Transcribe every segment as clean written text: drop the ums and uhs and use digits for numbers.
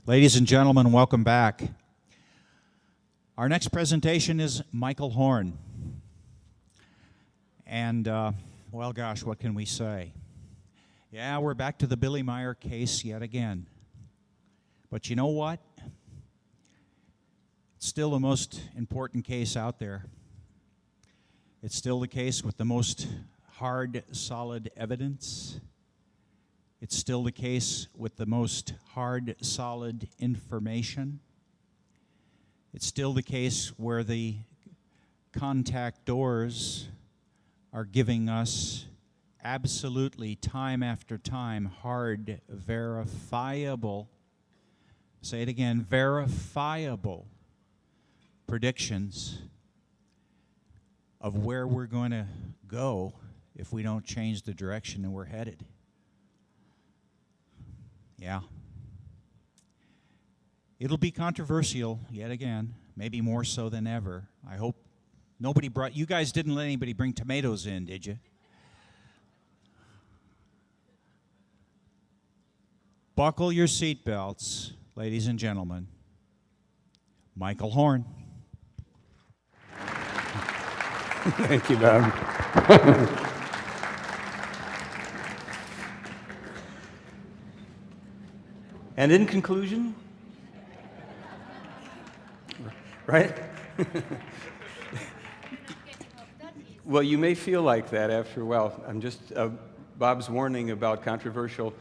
Ladies and gentlemen, welcome back. Our next presentation is Michael Horn. And, well, gosh, what can we say? Yeah, we're back to the Billy Meier case yet again. But you know what? It's still the most important case out there. It's still the case with the most hard, solid evidence. It's still the case with the most hard, solid information. It's still the case where the contactors are giving us absolutely time after time hard, verifiable, say it again, verifiable predictions of where we're going to go if we don't change the direction that we're headed. Yeah. It'll be controversial yet again, maybe more so than ever. I hope nobody brought, you guys didn't let anybody bring tomatoes in, did you? Buckle your seatbelts, ladies and gentlemen. Michael Horn. Thank you, Bob. And in conclusion, right? Well, you may feel like that after a while. I'm just, Bob's warning about controversial.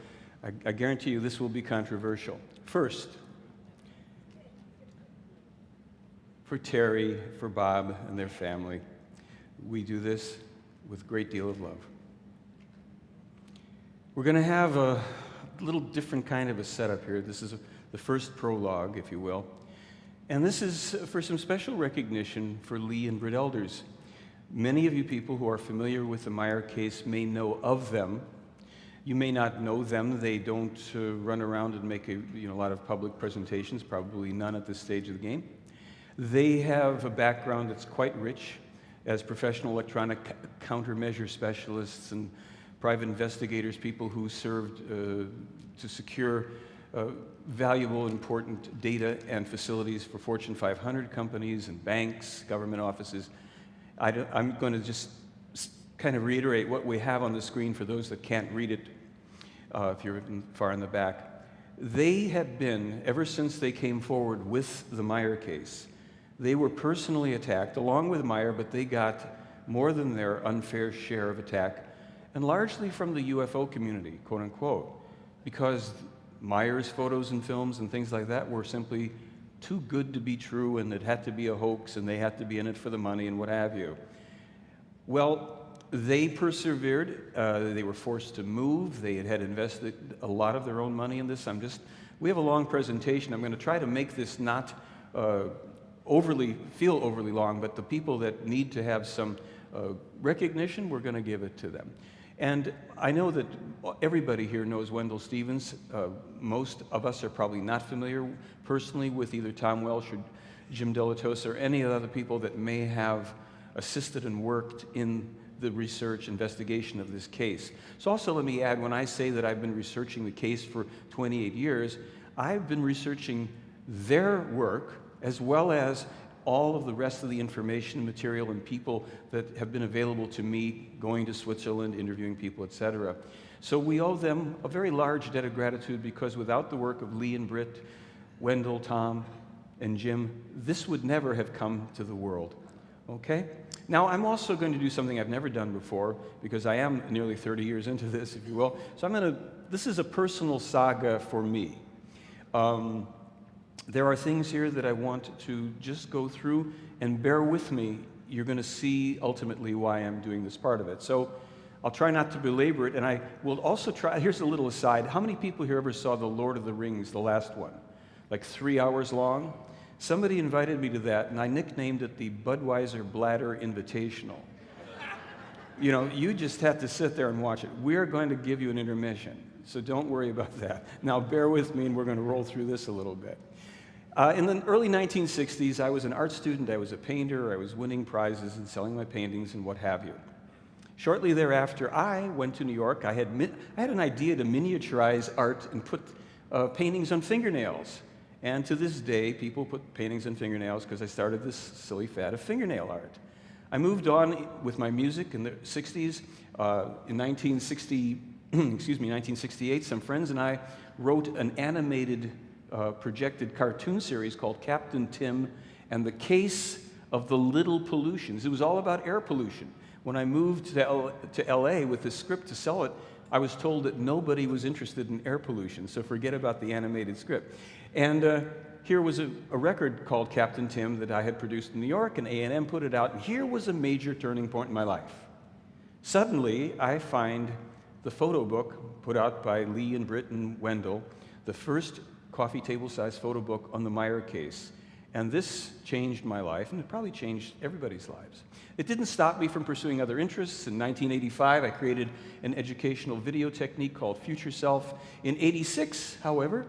I guarantee you this will be controversial. First, for Terry, for Bob, and their family, we do this with a great deal of love. We're going to have a little different kind of a setup here. This is the first prologue, if you will. And this is for some special recognition for Lee and Britt Elders. Many of you people who are familiar with the Meier case may know of them. You may not know them. They don't run around and make a lot of public presentations, probably none at this stage of the game. They have a background that's quite rich as professional electronic countermeasure specialists and private investigators, people who served to secure valuable, important data and facilities for Fortune 500 companies and banks, government offices. I'm going to just kind of reiterate what we have on the screen for those that can't read it if you're far in the back. They have been, ever since they came forward with the Meier case, they were personally attacked along with Meier, but they got more than their unfair share of attack, and largely from the UFO community, quote unquote, because Meier's photos and films and things like that were simply too good to be true, and it had to be a hoax, and they had to be in it for the money and what have you. Well, they persevered. They were forced to move. They had invested a lot of their own money in this. We have a long presentation. I'm going to try to make this not feel overly long, but the people that need to have some recognition, we're going to give it to them. And I know that everybody here knows Wendell Stevens. Most of us are probably not familiar personally with either Tom Welsh or Jim Delatosa or any of the other people that may have assisted and worked in the research investigation of this case. So also let me add, when I say that I've been researching the case for 28 years, I've been researching their work as well as all of the rest of the information, material, and people that have been available to me, going to Switzerland, interviewing people, etc. So we owe them a very large debt of gratitude, because without the work of Lee and Britt, Wendell, Tom, and Jim, this would never have come to the world. Okay? Now, I'm also going to do something I've never done before, because I am nearly 30 years into this, if you will. So this is a personal saga for me. There are things here that I want to just go through, and bear with me. You're going to see ultimately why I'm doing this part of it. So I'll try not to belabor it, and I will also try, here's a little aside. How many people here ever saw The Lord of the Rings, the last one? Like 3 hours long? Somebody invited me to that, and I nicknamed it the Budweiser Bladder Invitational. You just have to sit there and watch it. We're going to give you an intermission, so don't worry about that. Now bear with me, and we're going to roll through this a little bit. In the early 1960s, I was an art student, I was a painter, I was winning prizes and selling my paintings and what have you. Shortly thereafter, I went to New York. I had an idea to miniaturize art and put paintings on fingernails. And to this day, people put paintings on fingernails because I started this silly fad of fingernail art. I moved on with my music in the 60s. In 1968, some friends and I wrote an animated projected cartoon series called Captain Tim and the Case of the Little Pollutions. It was all about air pollution. When I moved to LA with this script to sell it, I was told that nobody was interested in air pollution, so forget about the animated script. And here was a record called Captain Tim that I had produced in New York, and A&M put it out, and here was a major turning point in my life. Suddenly, I find the photo book put out by Lee and Britt and Wendell, the first coffee table-sized photo book on the Meier case. And this changed my life, and it probably changed everybody's lives. It didn't stop me from pursuing other interests. In 1985, I created an educational video technique called Future Self. In '86, however,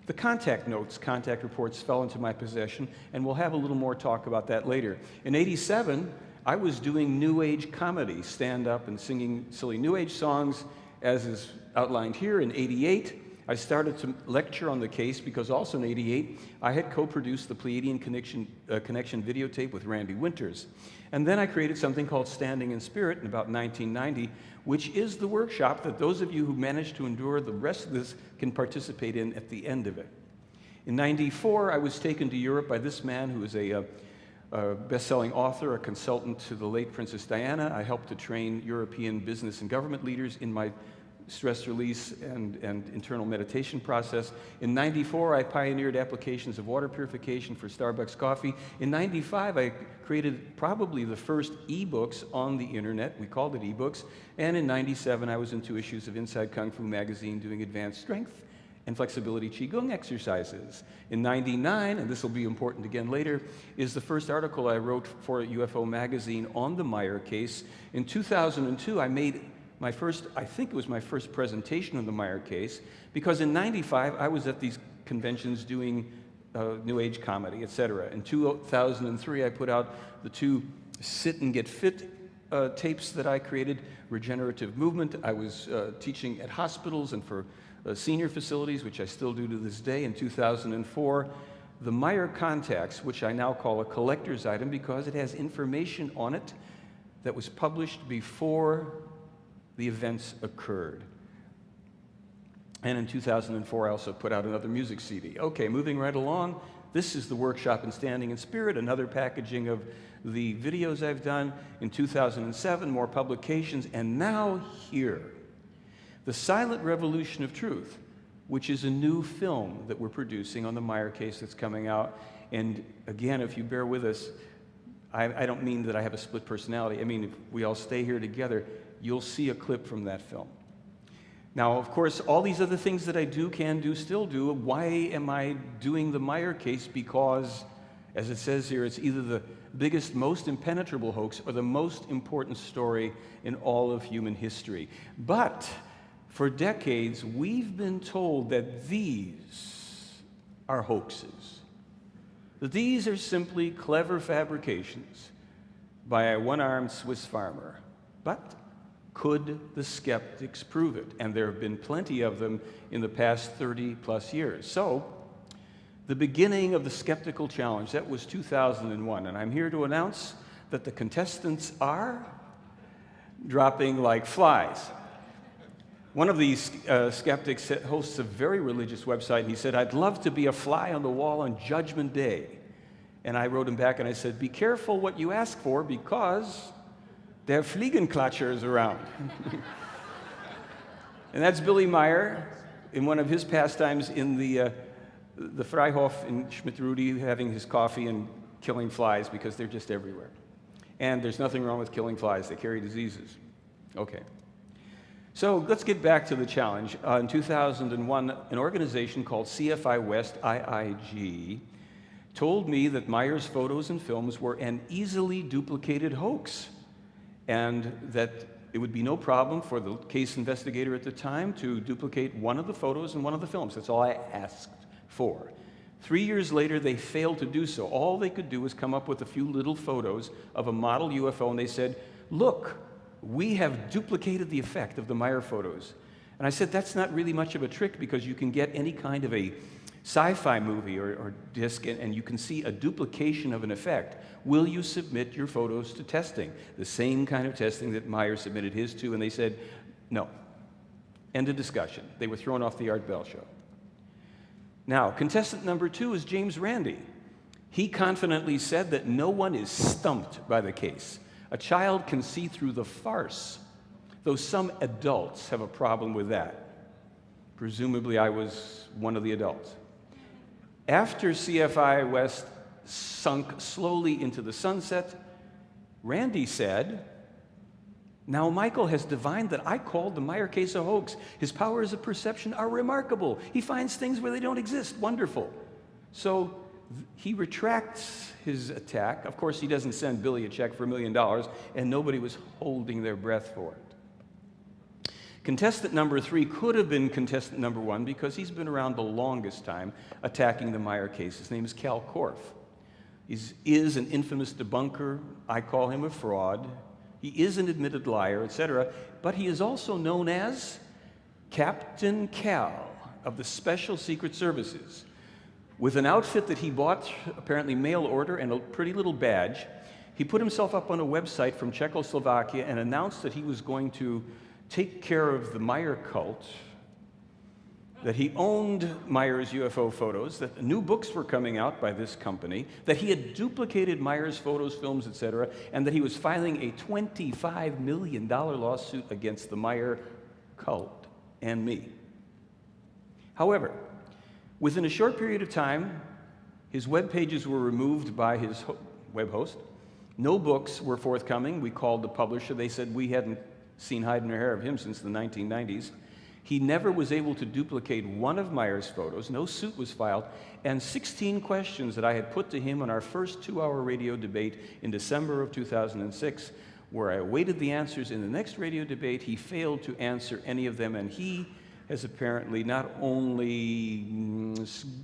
the contact notes, contact reports fell into my possession, and we'll have a little more talk about that later. In '87, I was doing New Age comedy, stand-up and singing silly New Age songs, as is outlined here. In '88, I started to lecture on the case because also in '88, I had co-produced the Pleiadian Connection videotape with Randy Winters. And then I created something called Standing in Spirit in about 1990, which is the workshop that those of you who managed to endure the rest of this can participate in at the end of it. In '94, I was taken to Europe by this man who is a best-selling author, a consultant to the late Princess Diana. I helped to train European business and government leaders in my stress release and internal meditation process. In '94, I pioneered applications of water purification for Starbucks coffee. In '95, I created probably the first e-books on the internet. We called it e-books. And in '97, I was in 2 issues of Inside Kung Fu magazine doing advanced strength and flexibility Qigong exercises. In '99, and this will be important again later, is the first article I wrote for UFO magazine on the Meier case. In 2002, I made my first, I think it was my first presentation on the Meier case, because in '95 I was at these conventions doing New Age comedy, etc. In 2003 I put out the 2 Sit and Get Fit tapes that I created, Regenerative Movement. I was teaching at hospitals and for senior facilities, which I still do to this day. In 2004, the Meier Contacts, which I now call a collector's item because it has information on it that was published before the events occurred. And in 2004, I also put out another music CD. Okay, moving right along, this is the workshop in Standing in Spirit, another packaging of the videos I've done. In 2007, more publications, and now here, The Silent Revolution of Truth, which is a new film that we're producing on the Meier case that's coming out. And again, if you bear with us, I don't mean that I have a split personality. I mean, if we all stay here together, you'll see a clip from that film. Now, of course, all these other things that I do, can do, still do. Why am I doing the Meier case? Because, as it says here, it's either the biggest, most impenetrable hoax or the most important story in all of human history. But for decades, we've been told that these are hoaxes, that these are simply clever fabrications by a one-armed Swiss farmer. But could the skeptics prove it? And there have been plenty of them in the past 30-plus years. So, the beginning of the skeptical challenge, that was 2001, and I'm here to announce that the contestants are dropping like flies. One of these skeptics hosts a very religious website, and he said, "I'd love to be a fly on the wall on Judgment Day." And I wrote him back and I said, "Be careful what you ask for, because there are Fliegenklatschers around." And that's Billy Meier in one of his pastimes in the Freihof in Schmidt-Rudi, having his coffee and killing flies because they're just everywhere. And there's nothing wrong with killing flies. They carry diseases. Okay. So let's get back to the challenge. In 2001, an organization called CFI West, IIG, told me that Meier's photos and films were an easily duplicated hoax, and that it would be no problem for the case investigator at the time to duplicate one of the photos and one of the films. That's all I asked for. 3 years later, they failed to do so. All they could do was come up with a few little photos of a model UFO, and they said, "Look, we have duplicated the effect of the Meier photos." And I said, that's not really much of a trick, because you can get any kind of a sci-fi movie or disc, and you can see a duplication of an effect, will you submit your photos to testing? The same kind of testing that Meier submitted his to, and they said, no. End of discussion. They were thrown off the Art Bell show. Now, contestant number 2 is James Randi. He confidently said that no one is stumped by the case. A child can see through the farce, though some adults have a problem with that. Presumably, I was one of the adults. After CFI West sunk slowly into the sunset, Randi said, now Michael has divined that I called the Meier case a hoax. His powers of perception are remarkable. He finds things where they don't exist. Wonderful. So he retracts his attack. Of course, he doesn't send Billy a check for $1 million, and nobody was holding their breath for it. Contestant number 3 could have been contestant number 1 because he's been around the longest time attacking the Meier case. His name is Cal Korff. He is an infamous debunker. I call him a fraud. He is an admitted liar, etc. But he is also known as Captain Cal of the Special Secret Services. With an outfit that he bought, apparently mail order, and a pretty little badge, he put himself up on a website from Czechoslovakia and announced that he was going to take care of the Meier cult, that he owned Meier's UFO photos, that new books were coming out by this company, that he had duplicated Meier's photos, films, etc., and that he was filing a $25 million lawsuit against the Meier cult and me. However, within a short period of time, his web pages were removed by his web host. No books were forthcoming. We called the publisher. They said we hadn't seen hide nor hair of him since the 1990s. He never was able to duplicate one of Meier's photos. No suit was filed. And 16 questions that I had put to him on our first 2-hour radio debate in December of 2006, where I awaited the answers in the next radio debate, he failed to answer any of them, and he has apparently not only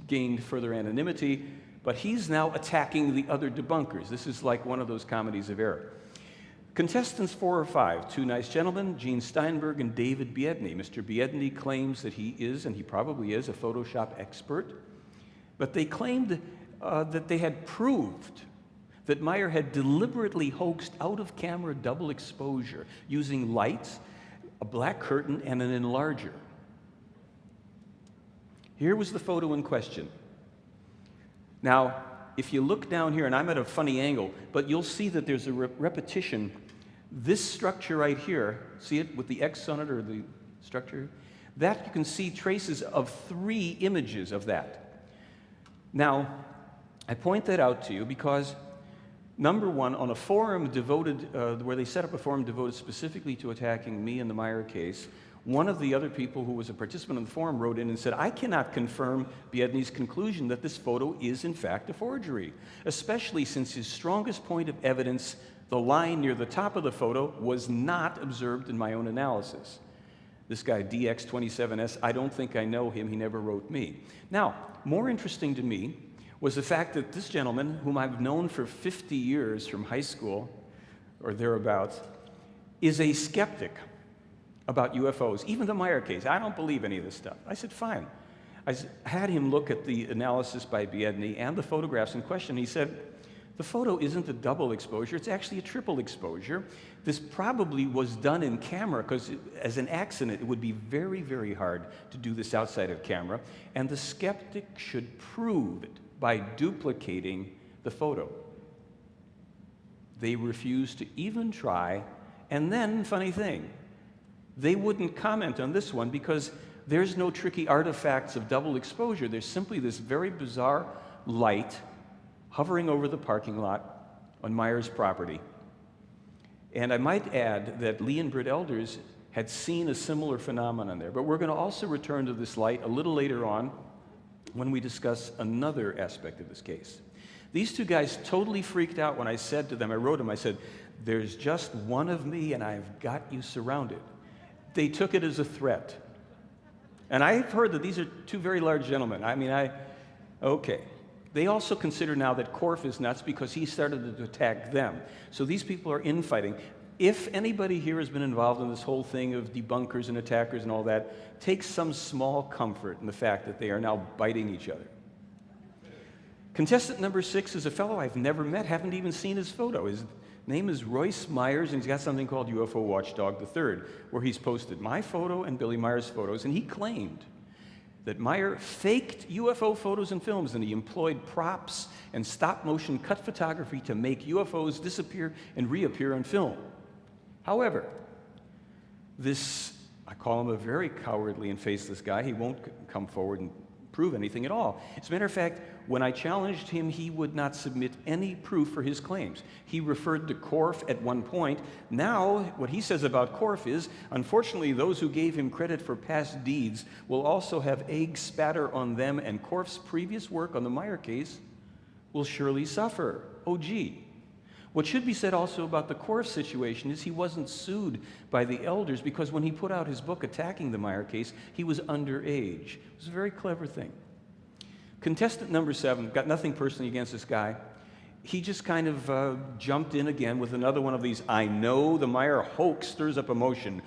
gained further anonymity, but he's now attacking the other debunkers. This is like one of those comedies of error. Contestants 4 or 5, 2 nice gentlemen, Gene Steinberg and David Biedny. Mr. Biedny claims that he is, and he probably is, a Photoshop expert, but they claimed that they had proved that Meier had deliberately hoaxed out-of-camera double exposure using lights, a black curtain, and an enlarger. Here was the photo in question. Now, if you look down here, and I'm at a funny angle, but you'll see that there's a repetition. This structure right here, see it with the X on it, or the structure? That you can see traces of 3 images of that. Now, I point that out to you because, number 1, on a forum devoted, where they set up a forum devoted specifically to attacking me in the Meier case, one of the other people who was a participant in the forum wrote in and said, I cannot confirm Biedny's conclusion that this photo is in fact a forgery, especially since his strongest point of evidence, the line near the top of the photo, was not observed in my own analysis. This guy, DX27S, I don't think I know him. He never wrote me. Now, more interesting to me was the fact that this gentleman, whom I've known for 50 years from high school or thereabouts, is a skeptic about UFOs, even the Meier case. I don't believe any of this stuff. I said, fine. I had him look at the analysis by Biedny and the photographs in question. He said, the photo isn't a double exposure, it's actually a triple exposure. This probably was done in camera because as an accident, it would be very, very hard to do this outside of camera. And the skeptic should prove it by duplicating the photo. They refused to even try. And then, funny thing, they wouldn't comment on this one because there's no tricky artifacts of double exposure. There's simply this very bizarre light hovering over the parking lot on Meier's property. And I might add that Lee and Britt Elders had seen a similar phenomenon there. But we're going to also return to this light a little later on when we discuss another aspect of this case. These 2 guys totally freaked out when I said to them, I wrote them, I said, there's just one of me and I've got you surrounded. They took it as a threat. And I've heard that these are 2 very large gentlemen. I mean, okay. They also consider now that Korff is nuts because he started to attack them. So these people are infighting. If anybody here has been involved in this whole thing of debunkers and attackers and all that, take some small comfort in the fact that they are now biting each other. Contestant number 6 is a fellow I've never met, haven't even seen his photo. His name is Royce Myers, and he's got something called UFO Watchdog III, where he's posted my photo and Billy Meier's photos, and he claimed that Meier faked UFO photos and films, and he employed props and stop-motion cut photography to make UFOs disappear and reappear on film. However, I call him a very cowardly and faceless guy. He won't come forward and prove anything at all. As a matter of fact, when I challenged him, he would not submit any proof for his claims. He referred to Korff at one point. Now, what he says about Korff is, unfortunately, those who gave him credit for past deeds will also have egg spatter on them, and Korff's previous work on the Meier case will surely suffer. Oh, gee. What should be said also about the Korff situation is he wasn't sued by the elders because when he put out his book attacking the Meier case, he was underage. It was a very clever thing. Contestant number 7, got nothing personally against this guy. He just kind of jumped in again with another one of these, I know the Meier hoax stirs up emotion.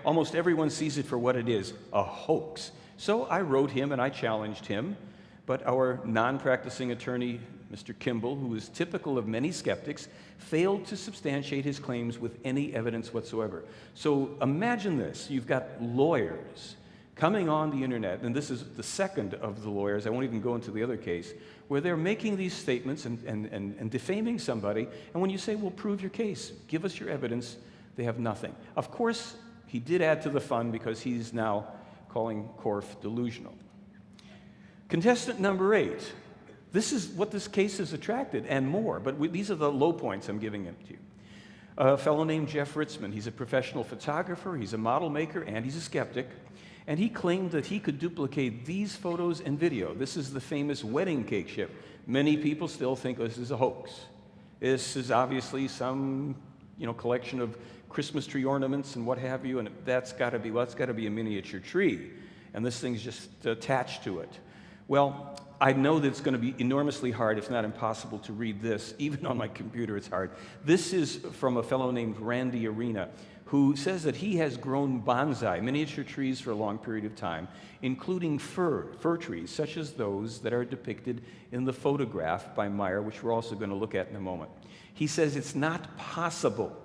Almost everyone sees it for what it is, a hoax. So I wrote him and I challenged him, but our non-practicing attorney, Mr. Kimball, who is typical of many skeptics, failed to substantiate his claims with any evidence whatsoever. So imagine this. You've got lawyers coming on the internet, and this is the second of the lawyers, I won't even go into the other case, where they're making these statements and defaming somebody, and when you say, well, prove your case, give us your evidence, they have nothing. Of course, he did add to the fun because he's now calling Korff delusional. Contestant number 8. This is what this case has attracted, and more, but these are the low points I'm giving it to you. A fellow named Jeff Ritzman. He's a professional photographer, he's a model maker, and he's a skeptic. And he claimed that he could duplicate these photos and video. This is the famous wedding cake ship. Many people still think this is a hoax. This is obviously some, collection of Christmas tree ornaments and what have you, and that's got to be a miniature tree, and this thing's just attached to it. Well, I know that it's going to be enormously hard, if not impossible, to read this. Even on my computer, it's hard. This is from a fellow named Randy Arena, who says that he has grown bonsai, miniature trees, for a long period of time, including fir trees, such as those that are depicted in the photograph by Meier, which we're also going to look at in a moment. He says it's not possible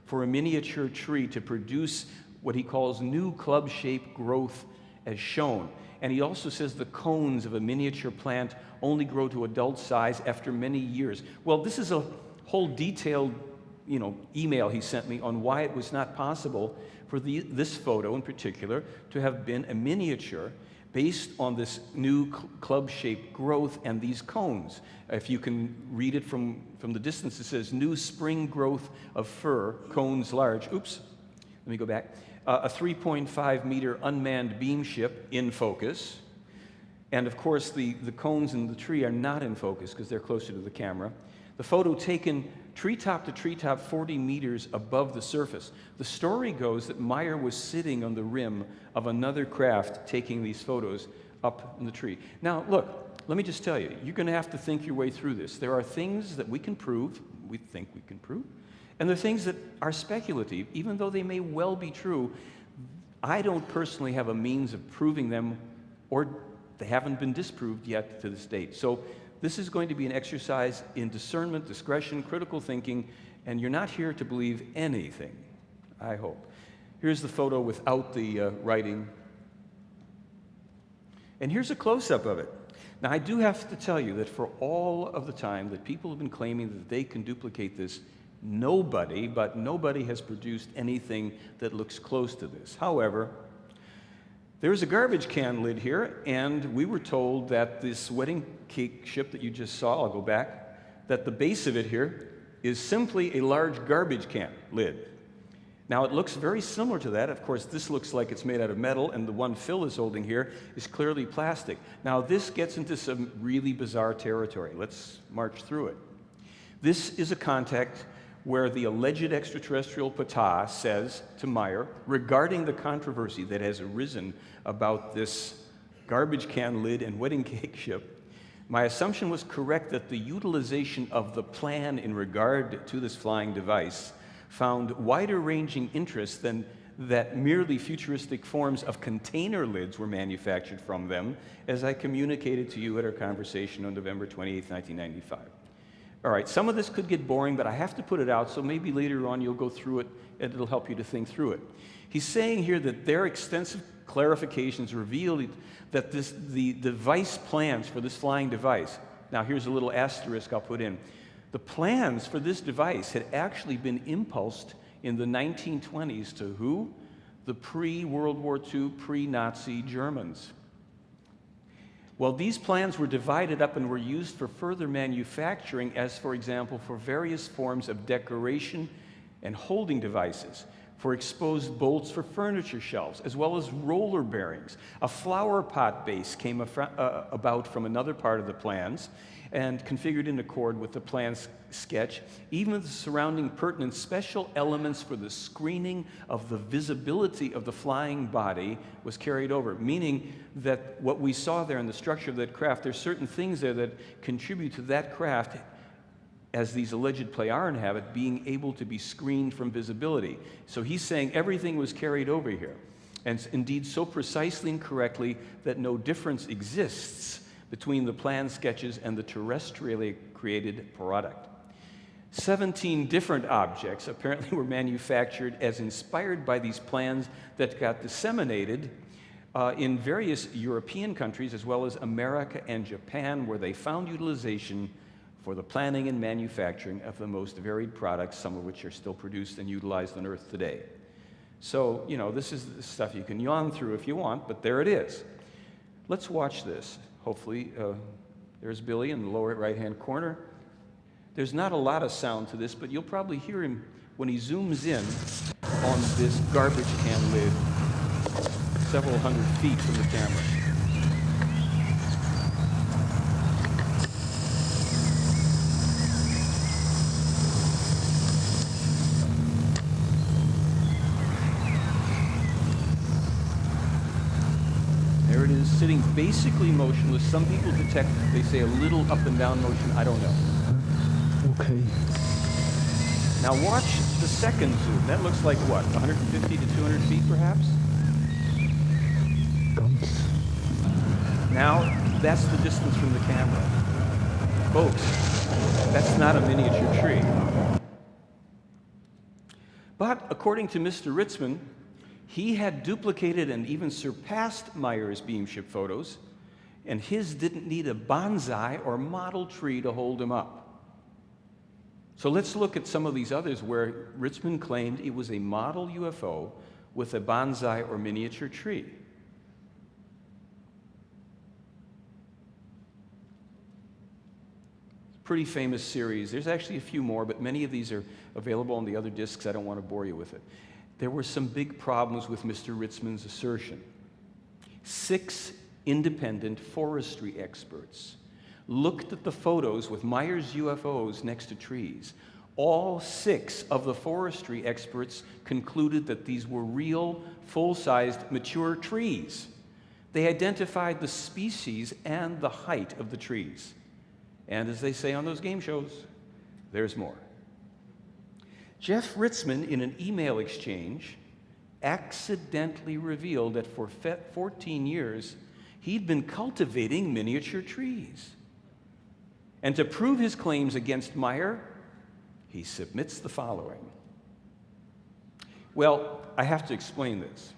for a miniature tree to produce what he calls new club-shaped growth as shown. And he also says the cones of a miniature plant only grow to adult size after many years. Well, this is a whole detailed email he sent me on why it was not possible for this photo in particular to have been a miniature based on this new club-shaped growth and these cones. If you can read it from the distance, it says, new spring growth of fir, cones large. Oops, let me go back. A 3.5 meter unmanned beam ship in focus. And of course, the cones in the tree are not in focus because they're closer to the camera. The photo taken treetop to treetop 40 meters above the surface. The story goes that Meier was sitting on the rim of another craft taking these photos up in the tree. Now, look, let me just tell you, you're going to have to think your way through this. There are things that we think we can prove, and there are things that are speculative, even though they may well be true. I don't personally have a means of proving them, or they haven't been disproved yet to this date. So this is going to be an exercise in discernment, discretion, critical thinking, and you're not here to believe anything, I hope. Here's the photo without the writing. And here's a close-up of it. Now, I do have to tell you that for all of the time that people have been claiming that they can duplicate this, nobody has produced anything that looks close to this. However, there's a garbage can lid here, and we were told that this wedding cake ship that you just saw, I'll go back, that the base of it here is simply a large garbage can lid. Now, it looks very similar to that. Of course, this looks like it's made out of metal, and the one Phil is holding here is clearly plastic. Now, this gets into some really bizarre territory. Let's march through it. This is a contact where the alleged extraterrestrial Ptah says to Meier, regarding the controversy that has arisen about this garbage can lid and wedding cake ship, my assumption was correct that the utilization of the plan in regard to this flying device found wider-ranging interest than that merely futuristic forms of container lids were manufactured from them, as I communicated to you at our conversation on November 28, 1995. All right, some of this could get boring, but I have to put it out, so maybe later on you'll go through it and it'll help you to think through it. He's saying here that their extensive clarifications revealed that the device plans for this flying device, now here's a little asterisk I'll put in, the plans for this device had actually been impulsed in the 1920s to who? The pre-World War II, pre-Nazi Germans. Well, these plans were divided up and were used for further manufacturing, as for example, for various forms of decoration and holding devices, for exposed bolts for furniture shelves, as well as roller bearings. A flower pot base came about from another part of the plans and configured in accord with the plan's sketch. Even the surrounding pertinent special elements for the screening of the visibility of the flying body was carried over, meaning that what we saw there in the structure of that craft, there's certain things there that contribute to that craft, as these alleged Plejaren have it, being able to be screened from visibility. So he's saying everything was carried over here, and indeed so precisely and correctly that no difference exists between the plan sketches and the terrestrially created product. 17 different objects apparently were manufactured as inspired by these plans that got disseminated in various European countries, as well as America and Japan, where they found utilization for the planning and manufacturing of the most varied products, some of which are still produced and utilized on Earth today. So, you know, this is the stuff you can yawn through if you want, but there it is. Let's watch this. Hopefully, there's Billy in the lower right-hand corner. There's not a lot of sound to this, but you'll probably hear him when he zooms in on this garbage can lid several hundred feet from the camera. There it is, sitting basically motionless. Some people detect, they say, a little up and down motion. I don't know. Okay. Now watch the second zoom. That looks like what, 150 to 200 feet perhaps? Guns. Now that's the distance from the camera. Folks, that's not a miniature tree. But according to Mr. Ritzman, he had duplicated and even surpassed Meier's beamship photos, and his didn't need a bonsai or model tree to hold him up. So let's look at some of these others where Ritzman claimed it was a model UFO with a bonsai or miniature tree. Pretty famous series. There's actually a few more, but many of these are available on the other discs. I don't want to bore you with it. There were some big problems with Mr. Ritzman's assertion. 6 independent forestry experts looked at the photos with Meier's UFOs next to trees. All 6 of the forestry experts concluded that these were real, full-sized, mature trees. They identified the species and the height of the trees. And as they say on those game shows, there's more. Jeff Ritzman, in an email exchange, accidentally revealed that for 14 years, he'd been cultivating miniature trees. And to prove his claims against Meier, he submits the following. Well, I have to explain this.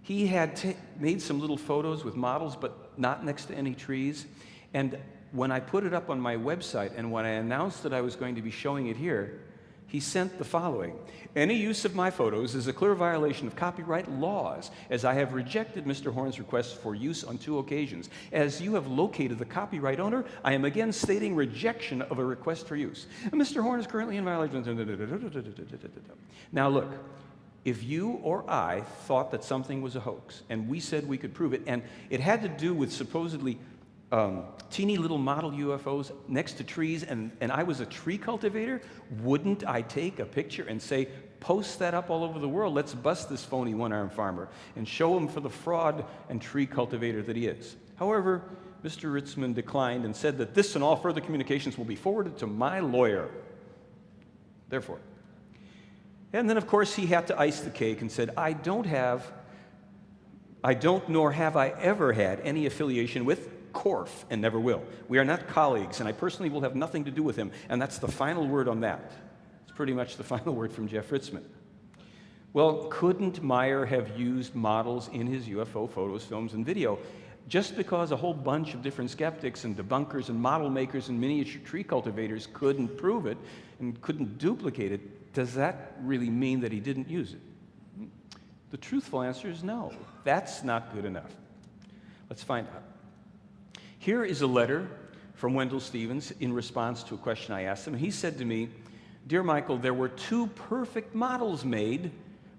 He had made some little photos with models, but not next to any trees. And when I put it up on my website, and when I announced that I was going to be showing it here, he sent the following. Any use of my photos is a clear violation of copyright laws, as I have rejected Mr. Horn's request for use on 2 occasions. As you have located the copyright owner, I am again stating rejection of a request for use. And Mr. Horn is currently in violation. Now look, if you or I thought that something was a hoax, and we said we could prove it, and it had to do with supposedly teeny little model UFOs next to trees, and I was a tree cultivator, wouldn't I take a picture and say, post that up all over the world, let's bust this phony one-armed farmer and show him for the fraud and tree cultivator that he is. However, Mr. Ritzman declined and said that this and all further communications will be forwarded to my lawyer. Therefore, And then, of course, he had to ice the cake and said, I don't nor have I ever had any affiliation with Korff and never will. We are not colleagues, and I personally will have nothing to do with him. And that's the final word on that. It's pretty much the final word from Jeff Ritzmann. Well, couldn't Meier have used models in his UFO photos, films, and video? Just because a whole bunch of different skeptics and debunkers and model makers and miniature tree cultivators couldn't prove it and couldn't duplicate it, does that really mean that he didn't use it? The truthful answer is no. That's not good enough. Let's find out. Here is a letter from Wendell Stevens in response to a question I asked him. He said to me, Dear Michael, there were 2 perfect models made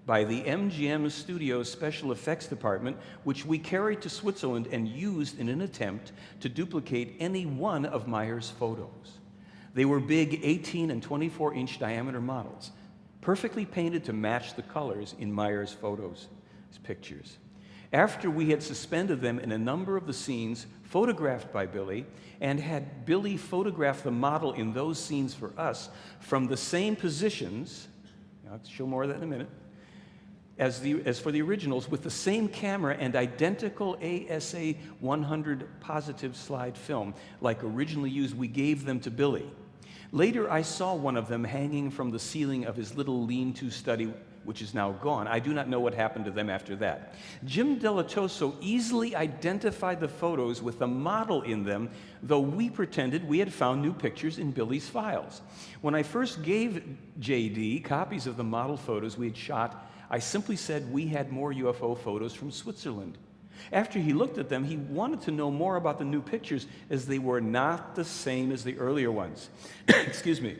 by the MGM Studios Special Effects Department, which we carried to Switzerland and used in an attempt to duplicate any one of Meier's photos. They were big 18 and 24-inch diameter models, perfectly painted to match the colors in Meier's photos, his pictures. After we had suspended them in a number of the scenes photographed by Billy and had Billy photograph the model in those scenes for us from the same positions, I'll show more of that in a minute, as for the originals, with the same camera and identical ASA 100 positive slide film like originally used, we gave them to Billy. Later, I saw one of them hanging from the ceiling of his little lean-to study, which is now gone. I do not know what happened to them after that. Jim Delatoso easily identified the photos with the model in them, though we pretended we had found new pictures in Billy's files. When I first gave JD copies of the model photos we had shot, I simply said we had more UFO photos from Switzerland. After he looked at them, he wanted to know more about the new pictures, as they were not the same as the earlier ones. Excuse me.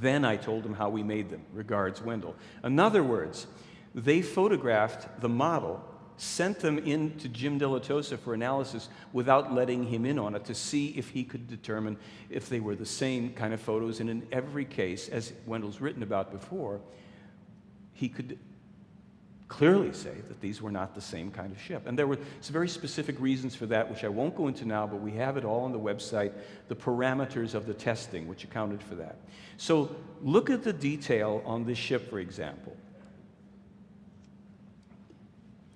Then I told him how we made them. Regards, Wendell. In other words, they photographed the model, sent them in to Jim Delatosa for analysis without letting him in on it to see if he could determine if they were the same kind of photos. And in every case, as Wendell's written about before, he could clearly say that these were not the same kind of ship. And there were some very specific reasons for that, which I won't go into now, but we have it all on the website, the parameters of the testing, which accounted for that. So look at the detail on this ship, for example.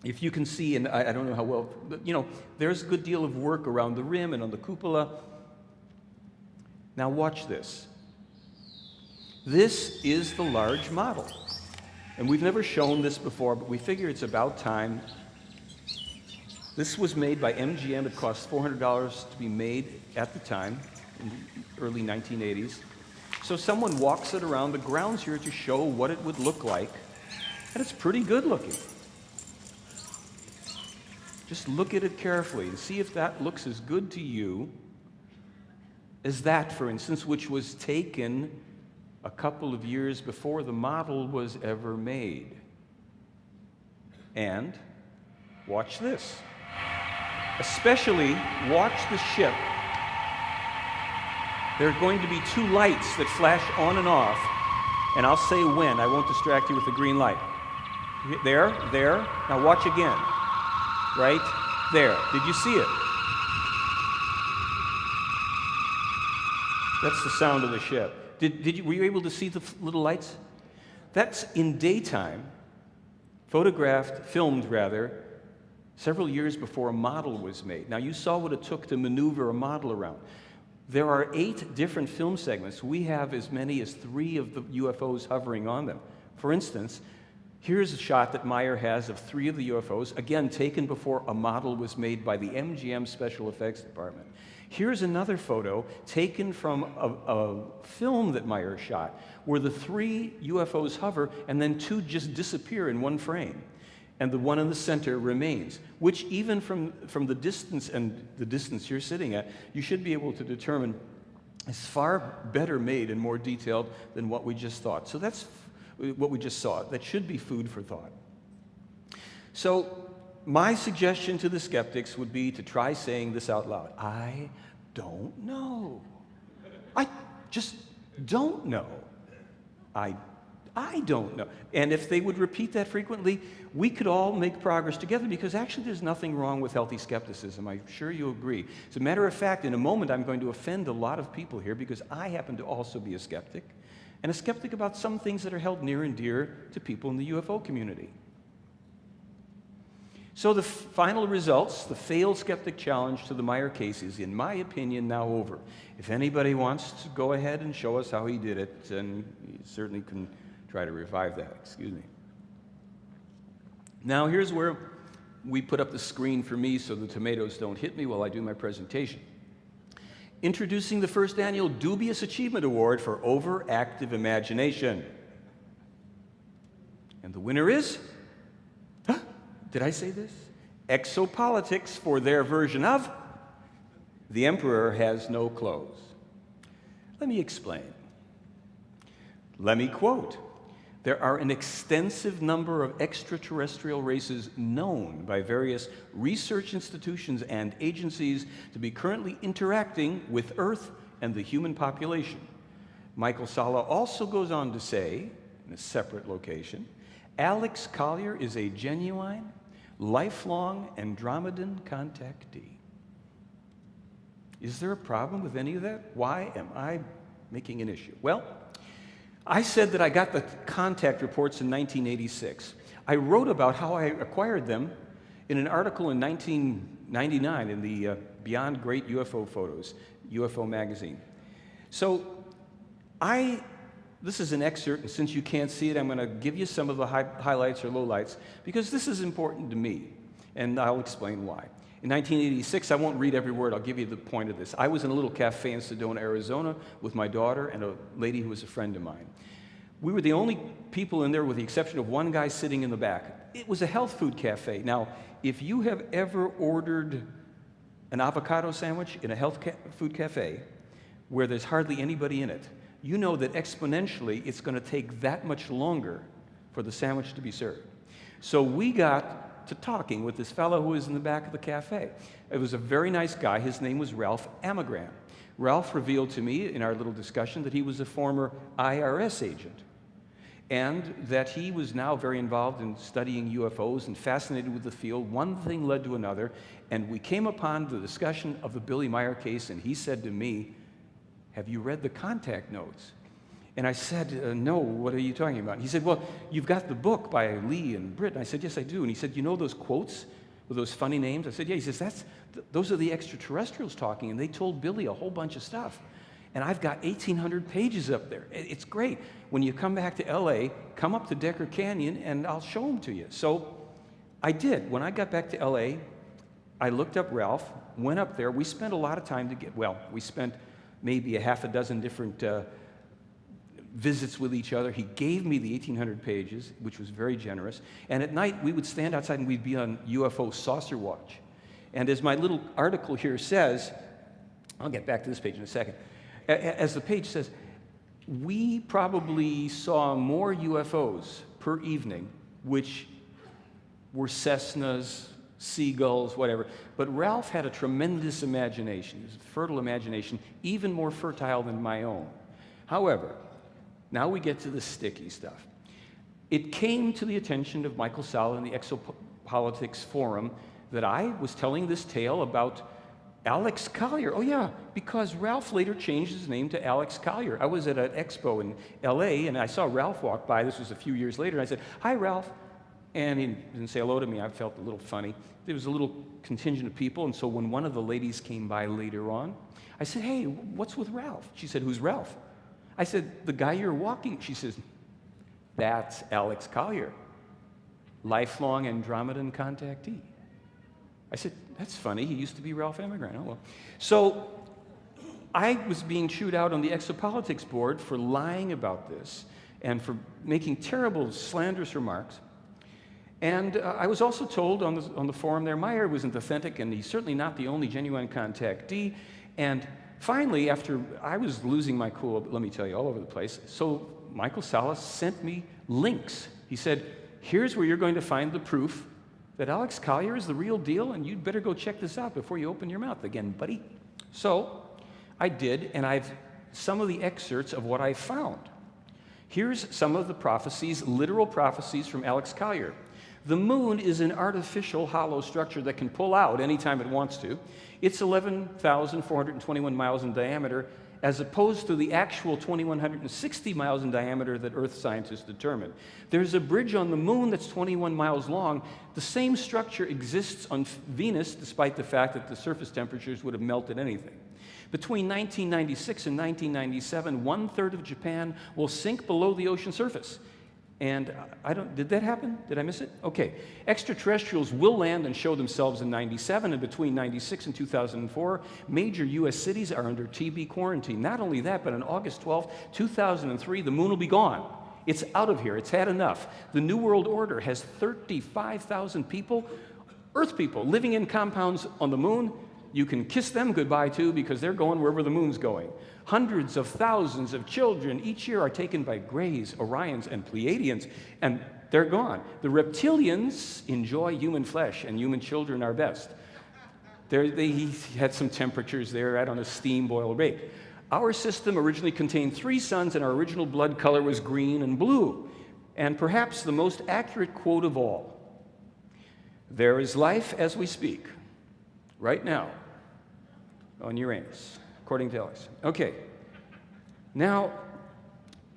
If you can see, and I don't know how well, but there's a good deal of work around the rim and on the cupola. Now watch this. This is the large model. And we've never shown this before, but we figure it's about time. This was made by MGM. It cost $400 to be made at the time, in the early 1980s. So someone walks it around the grounds here to show what it would look like, and it's pretty good looking. Just look at it carefully and see if that looks as good to you as that, for instance, which was taken a couple of years before the model was ever made. And watch this. Especially watch the ship. There are going to be 2 lights that flash on and off, and I'll say when. I won't distract you with the green light. There. Now watch again. Right there. Did you see it? That's the sound of the ship. Were you able to see the little lights? That's in daytime, filmed rather, several years before a model was made. Now you saw what it took to maneuver a model around. There are 8 different film segments. We have as many as 3 of the UFOs hovering on them. For instance, here's a shot that Meier has of 3 of the UFOs, again taken before a model was made by the MGM Special Effects Department. Here's another photo taken from a film that Meier shot, where the 3 UFOs hover and then 2 just disappear in one frame, and the one in the center remains, which even from the distance and the distance you're sitting at, you should be able to determine is far better made and more detailed than what we just thought. So that's what we just saw. That should be food for thought. So my suggestion to the skeptics would be to try saying this out loud. I don't know. I just don't know. I don't know. And if they would repeat that frequently, we could all make progress together, because actually there's nothing wrong with healthy skepticism. I'm sure you agree. As a matter of fact, in a moment I'm going to offend a lot of people here, because I happen to also be a skeptic. and a skeptic about some things that are held near and dear to people in the UFO community. So the final results, the failed skeptic challenge to the Meier case is, in my opinion, now over. If anybody wants to go ahead and show us how he did it, then he certainly can try to revive that. Excuse me. Now here's where we put up the screen for me so the tomatoes don't hit me while I do my presentation. Introducing the first annual Dubious Achievement Award for Overactive Imagination. And the winner is, did I say this? Exopolitics for their version of The Emperor Has No Clothes. Let me explain. Let me quote. There are an extensive number of extraterrestrial races known by various research institutions and agencies to be currently interacting with Earth and the human population. Michael Salla also goes on to say, in a separate location, Alex Collier is a genuine, lifelong Andromedan contactee. Is there a problem with any of that? Why am I making an issue? Well, I said that I got the contact reports in 1986. I wrote about how I acquired them in an article in 1999 in the Beyond Great UFO Photos, UFO magazine. So this is an excerpt, and since you can't see it, I'm going to give you some of the highlights or lowlights, because this is important to me, and I'll explain why. In 1986, I won't read every word, I'll give you the point of this. I was in a little cafe in Sedona, Arizona, with my daughter and a lady who was a friend of mine. We were the only people in there with the exception of one guy sitting in the back. It was a health food cafe. Now, if you have ever ordered an avocado sandwich in a health food cafe where there's hardly anybody in it, you know that exponentially it's going to take that much longer for the sandwich to be served. So we got to talking with this fellow who was in the back of the cafe. It was a very nice guy. His name was Ralph Amagran. Ralph revealed to me in our little discussion that he was a former IRS agent and that he was now very involved in studying UFOs and fascinated with the field. One thing led to another, and we came upon the discussion of the Billy Meier case, and he said to me, "Have you read the contact notes?" And I said, "No, what are you talking about?" He said, "Well, you've got the book by Lee and Britt." And I said, "Yes, I do." And he said, "You know those quotes with those funny names?" I said, "Yeah." He says, those are the extraterrestrials talking, and they told Billy a whole bunch of stuff. And I've got 1,800 pages up there. It's great. When you come back to LA, come up to Decker Canyon, and I'll show them to you. So I did. When I got back to LA, I looked up Ralph, went up there. We spent a lot of time we spent maybe a half a dozen different visits with each other. He gave me the 1,800 pages, which was very generous. And at night, we would stand outside and we'd be on UFO saucer watch. And as my little article here says, I'll get back to this page in a second. As the page says, we probably saw more UFOs per evening, which were Cessnas, seagulls, whatever. But Ralph had a tremendous imagination, a fertile imagination, even more fertile than my own. However, now we get to the sticky stuff. It came to the attention of Michael Salla in the Exopolitics Forum that I was telling this tale about Alex Collier. Oh yeah, because Ralph later changed his name to Alex Collier. I was at an expo in LA and I saw Ralph walk by. This was a few years later. And I said, "Hi, Ralph." And he didn't say hello to me. I felt a little funny. There was a little contingent of people, and so when one of the ladies came by later on, I said, "Hey, what's with Ralph?" She said, "Who's Ralph?" I said, "The guy you're walking." She says, "That's Alex Collier, lifelong Andromedan contactee." I said, "That's funny. He used to be Ralph Amagran." Oh, well. So I was being chewed out on the Exopolitics board for lying about this and for making terrible, slanderous remarks. And I was also told on the forum there, Meier wasn't authentic, and he's certainly not the only genuine contactee. And finally, after I was losing my cool, let me tell you, all over the place, so Michael Salla sent me links. He said, "Here's where you're going to find the proof that Alex Collier is the real deal, and you'd better go check this out before you open your mouth again, buddy." So I did, and I've some of the excerpts of what I found. Here's some of the prophecies, literal prophecies from Alex Collier. The moon is an artificial hollow structure that can pull out anytime it wants to. It's 11,421 miles in diameter, as opposed to the actual 2,160 miles in diameter that Earth scientists determined. There's a bridge on the moon that's 21 miles long. The same structure exists on Venus, despite the fact that the surface temperatures would have melted anything. Between 1996 and 1997, 1/3 of Japan will sink below the ocean surface. And did that happen? Did I miss it? Okay. Extraterrestrials will land and show themselves in 97, and between 96 and 2004, major U.S. cities are under TB quarantine. Not only that, but on August 12, 2003, the moon will be gone. It's out of here. It's had enough. The New World Order has 35,000 people, Earth people, living in compounds on the moon. You can kiss them goodbye, too, because they're going wherever the moon's going. Hundreds of thousands of children each year are taken by Greys, Orions, and Pleiadians, and they're gone. The reptilians enjoy human flesh, and human children are best. He had some temperatures there out on a steam boil rate. Our system originally contained 3 suns, and our original blood color was green and blue. And perhaps the most accurate quote of all: "There is life as we speak, right now, on Uranus," according to Ellis. Okay. Now,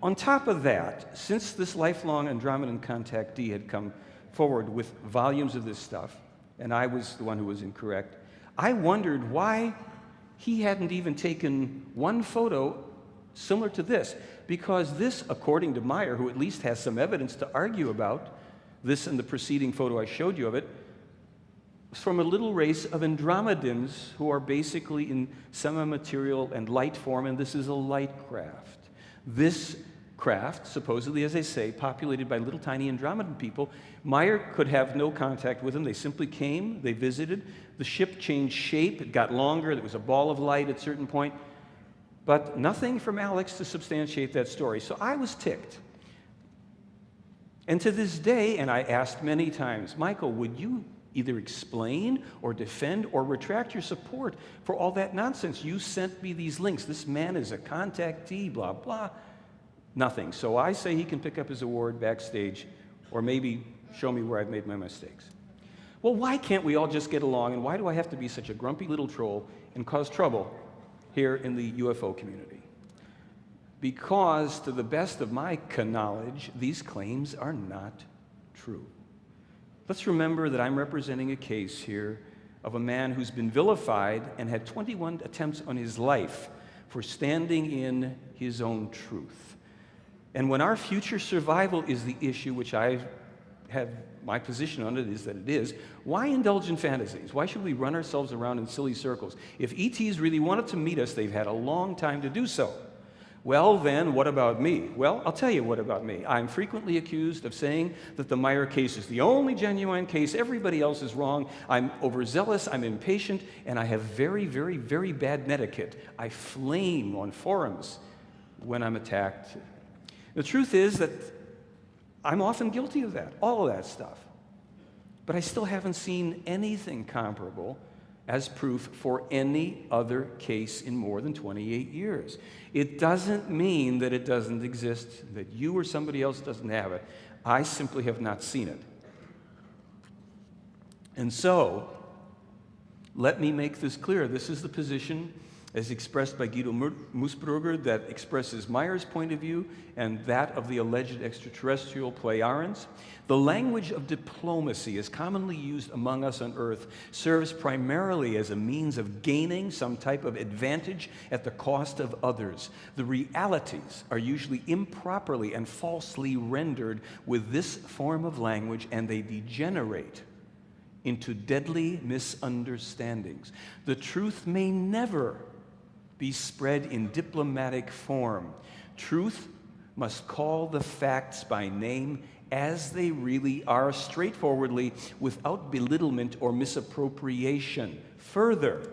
on top of that, since this lifelong Andromedan contactee had come forward with volumes of this stuff, and I was the one who was incorrect, I wondered why he hadn't even taken one photo similar to this, because this, according to Meier, who at least has some evidence to argue about this and the preceding photo I showed you of it, from a little race of Andromedans who are basically in semi-material and light form, and this is a light craft. This craft, supposedly, as they say, populated by little tiny Andromedan people. Meier could have no contact with them. They simply came, they visited. The ship changed shape, it got longer, there was a ball of light at a certain point, but nothing from Alex to substantiate that story. So I was ticked. And to this day, and I asked many times, Michael, would you either explain or defend or retract your support for all that nonsense? You sent me these links. This man is a contactee, blah, blah. Nothing. So I say he can pick up his award backstage or maybe show me where I've made my mistakes. Well, why can't we all just get along, and why do I have to be such a grumpy little troll and cause trouble here in the UFO community? Because, to the best of my knowledge, these claims are not true. Let's remember that I'm representing a case here of a man who's been vilified and had 21 attempts on his life for standing in his own truth. And when our future survival is the issue, which I have my position on it is that it is, why indulge in fantasies? Why should we run ourselves around in silly circles? If ETs really wanted to meet us, they've had a long time to do so. Well, then, what about me? Well, I'll tell you what about me. I'm frequently accused of saying that the Meier case is the only genuine case. Everybody else is wrong. I'm overzealous, I'm impatient, and I have very, very, very bad netiquette. I flame on forums when I'm attacked. The truth is that I'm often guilty of that, all of that stuff. But I still haven't seen anything comparable as proof for any other case in more than 28 years. It doesn't mean that it doesn't exist, that you or somebody else doesn't have it. I simply have not seen it. And so, let me make this clear. This is the position as expressed by Guido Musburger that expresses Meier's point of view and that of the alleged extraterrestrial Pleiarans. The language of diplomacy, as commonly used among us on Earth, serves primarily as a means of gaining some type of advantage at the cost of others. The realities are usually improperly and falsely rendered with this form of language, and they degenerate into deadly misunderstandings. The truth may never be spread in diplomatic form. Truth must call the facts by name as they really are, straightforwardly, without belittlement or misappropriation. Further,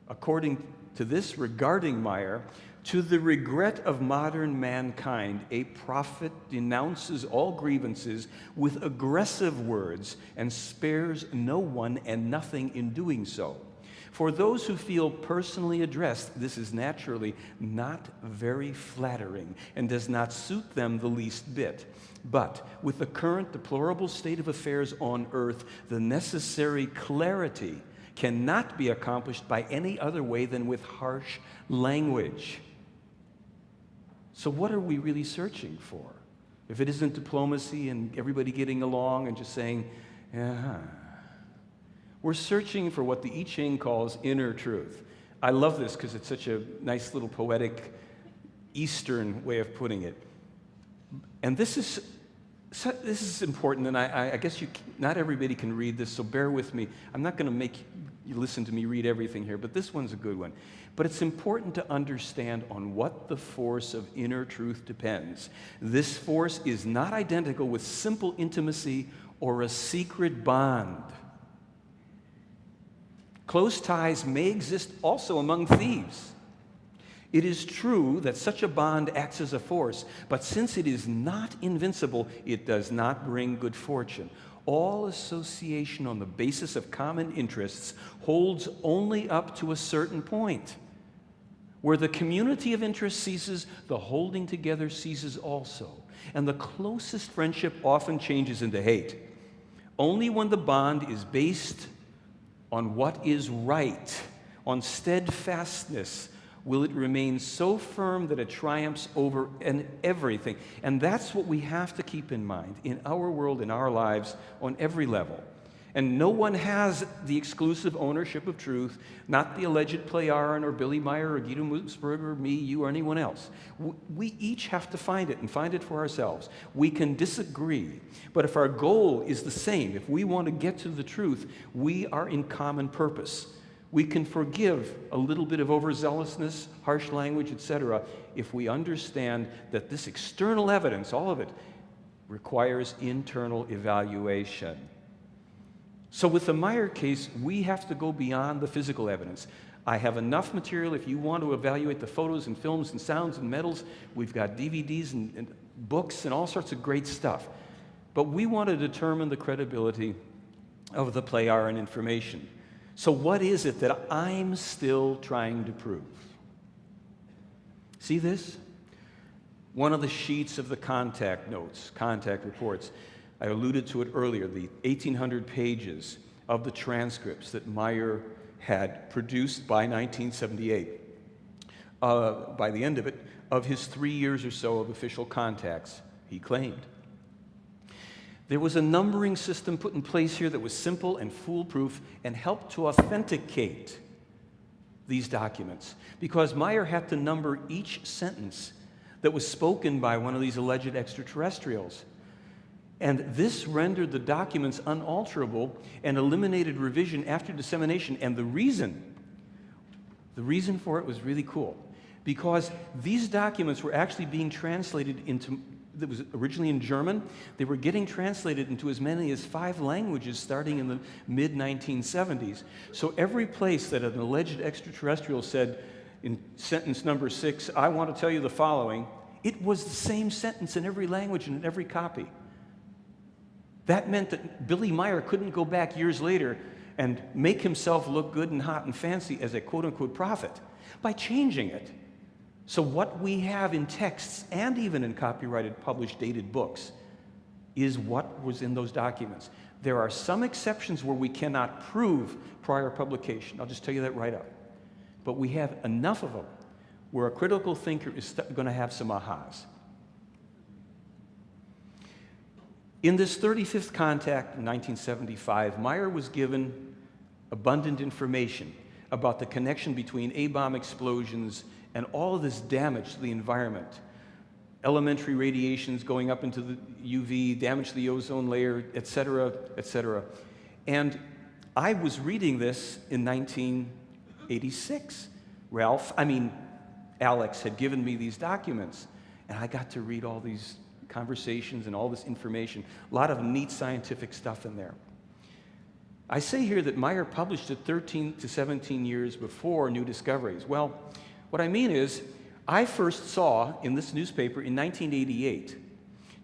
according to this regarding Meier, to the regret of modern mankind, a prophet denounces all grievances with aggressive words and spares no one and nothing in doing so. For those who feel personally addressed, this is naturally not very flattering and does not suit them the least bit. But with the current deplorable state of affairs on Earth, the necessary clarity cannot be accomplished by any other way than with harsh language. So what are we really searching for? If it isn't diplomacy and everybody getting along and just saying, yeah. We're searching for what the I Ching calls inner truth. I love this because it's such a nice little poetic Eastern way of putting it. And this is important, and I guess not everybody can read this, so bear with me. I'm not going to make you listen to me read everything here, but this one's a good one. But it's important to understand on what the force of inner truth depends. This force is not identical with simple intimacy or a secret bond. Close ties may exist also among thieves. It is true that such a bond acts as a force, but since it is not invincible, it does not bring good fortune. All association on the basis of common interests holds only up to a certain point. Where the community of interest ceases, the holding together ceases also. And the closest friendship often changes into hate. Only when the bond is based on what is right, on steadfastness, will it remain so firm that it triumphs over everything. And that's what we have to keep in mind in our world, in our lives, on every level. And no one has the exclusive ownership of truth, not the alleged Playaran or Billy Meier or Guido Mutzberg or me, you, or anyone else. We each have to find it and find it for ourselves. We can disagree, but if our goal is the same, if we want to get to the truth, we are in common purpose. We can forgive a little bit of overzealousness, harsh language, etc., if we understand that this external evidence, all of it, requires internal evaluation. So with the Meier case, we have to go beyond the physical evidence. I have enough material if you want to evaluate the photos and films and sounds and medals. We've got DVDs and books and all sorts of great stuff. But we want to determine the credibility of the Playaran information. So what is it that I'm still trying to prove? See this? One of the sheets of the contact notes, contact reports. I alluded to it earlier, the 1,800 pages of the transcripts that Meier had produced by 1978. By the end of it, of his 3 years or so of official contacts, he claimed. There was a numbering system put in place here that was simple and foolproof and helped to authenticate these documents, because Meier had to number each sentence that was spoken by one of these alleged extraterrestrials. And this rendered the documents unalterable and eliminated revision after dissemination. And the reason for it was really cool, because these documents were actually being translated into, that was originally in German, they were getting translated into as many as 5 languages starting in the mid-1970s. So every place that an alleged extraterrestrial said in sentence number 6, I want to tell you the following, it was the same sentence in every language and in every copy. That meant that Billy Meier couldn't go back years later and make himself look good and hot and fancy as a quote-unquote prophet by changing it. So what we have in texts and even in copyrighted, published, dated books is what was in those documents. There are some exceptions where we cannot prove prior publication. I'll just tell you that right up. But we have enough of them where a critical thinker is going to have some ahas. In this 35th contact in 1975, Meier was given abundant information about the connection between A-bomb explosions and all of this damage to the environment. Elementary radiations going up into the UV, damage to the ozone layer, etc., etc. And I was reading this in 1986. Alex had given me these documents, and I got to read all these conversations and all this information. A lot of neat scientific stuff in there. I say here that Meier published it 13 to 17 years before new discoveries. Well, what I mean is, I first saw in this newspaper in 1988.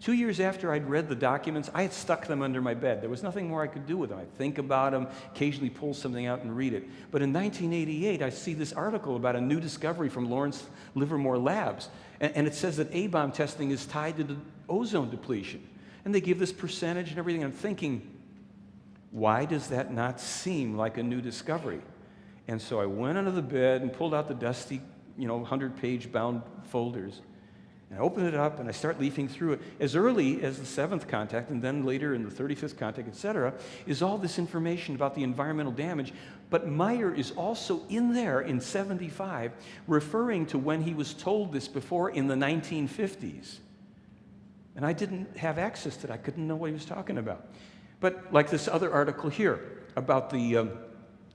2 years after I'd read the documents, I had stuck them under my bed. There was nothing more I could do with them. I'd think about them, occasionally pull something out and read it. But in 1988, I see this article about a new discovery from Lawrence Livermore Labs. And it says that A-bomb testing is tied to the ozone depletion. And they give this percentage and everything. I'm thinking, Why does that not seem like a new discovery? And so I went under the bed and pulled out the dusty, 100-page bound folders. And I open it up and I start leafing through it. As early as the 7th contact, and then later in the 35th contact, etc., is all this information about the environmental damage. But Meier is also in there in 75, referring to when he was told this before in the 1950s. And I didn't have access to that. I couldn't know what he was talking about. But like this other article here about the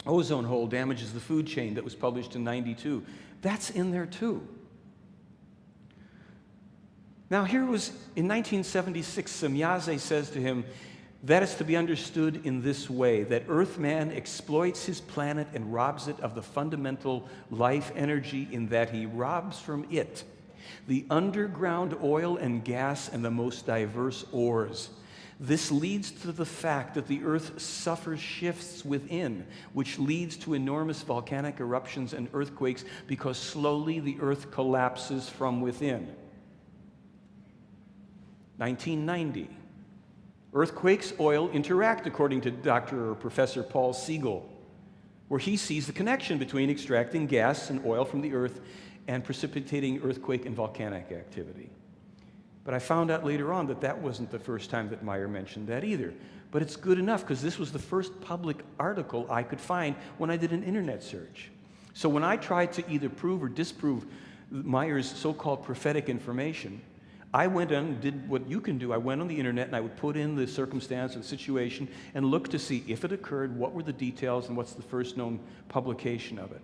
ozone hole damages the food chain that was published in 92, that's in there too. Now, here was, in 1976, Semyaze says to him, that is to be understood in this way, that Earthman exploits his planet and robs it of the fundamental life energy in that he robs from it the underground oil and gas and the most diverse ores. This leads to the fact that the Earth suffers shifts within, which leads to enormous volcanic eruptions and earthquakes because slowly the Earth collapses from within. 1990. Earthquakes, oil interact, according to Dr. or Professor Paul Siegel, where he sees the connection between extracting gas and oil from the Earth and precipitating earthquake and volcanic activity. But I found out later on that that wasn't the first time that Meier mentioned that either. But it's good enough because this was the first public article I could find when I did an internet search. So when I tried to either prove or disprove Meier's so-called prophetic information, I went on and did what you can do. I went on the internet and I would put in the circumstance or the situation and look to see if it occurred, what were the details, and what's the first known publication of it.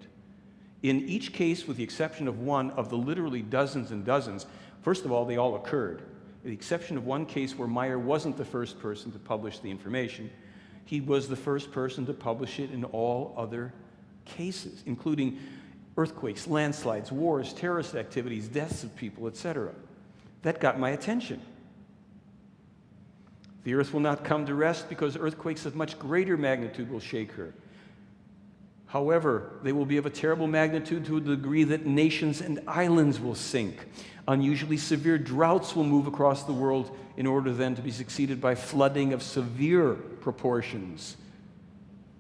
In each case, with the exception of one of the literally dozens and dozens, first of all, they all occurred. With the exception of one case where Meier wasn't the first person to publish the information, he was the first person to publish it in all other cases, including earthquakes, landslides, wars, terrorist activities, deaths of people, etc. That got my attention. The earth will not come to rest because earthquakes of much greater magnitude will shake her. However, they will be of a terrible magnitude to a degree that nations and islands will sink. Unusually severe droughts will move across the world in order then to be succeeded by flooding of severe proportions.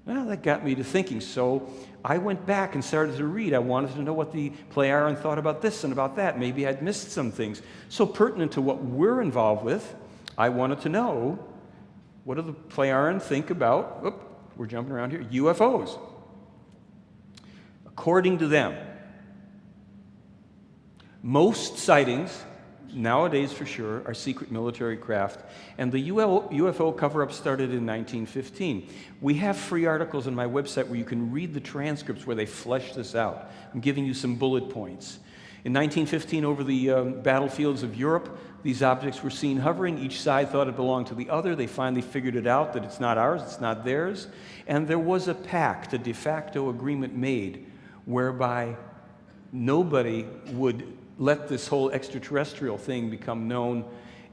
Well, that got me to thinking, so I went back and started to read. I wanted to know what the Pleiaren thought about this and about that. Maybe I'd missed some things. So pertinent to what we're involved with, I wanted to know, what do the Pleiaren think about, we're jumping around here, UFOs? According to them, most sightings, nowadays for sure, are secret military craft, and the UFO cover-up started in 1915. We have free articles on my website where you can read the transcripts where they flesh this out. I'm giving you some bullet points. In 1915, over the battlefields of Europe, these objects were seen hovering. Each side thought it belonged to the other. They finally figured it out that it's not ours, it's not theirs, and there was a pact, a de facto agreement made, whereby nobody would let this whole extraterrestrial thing become known,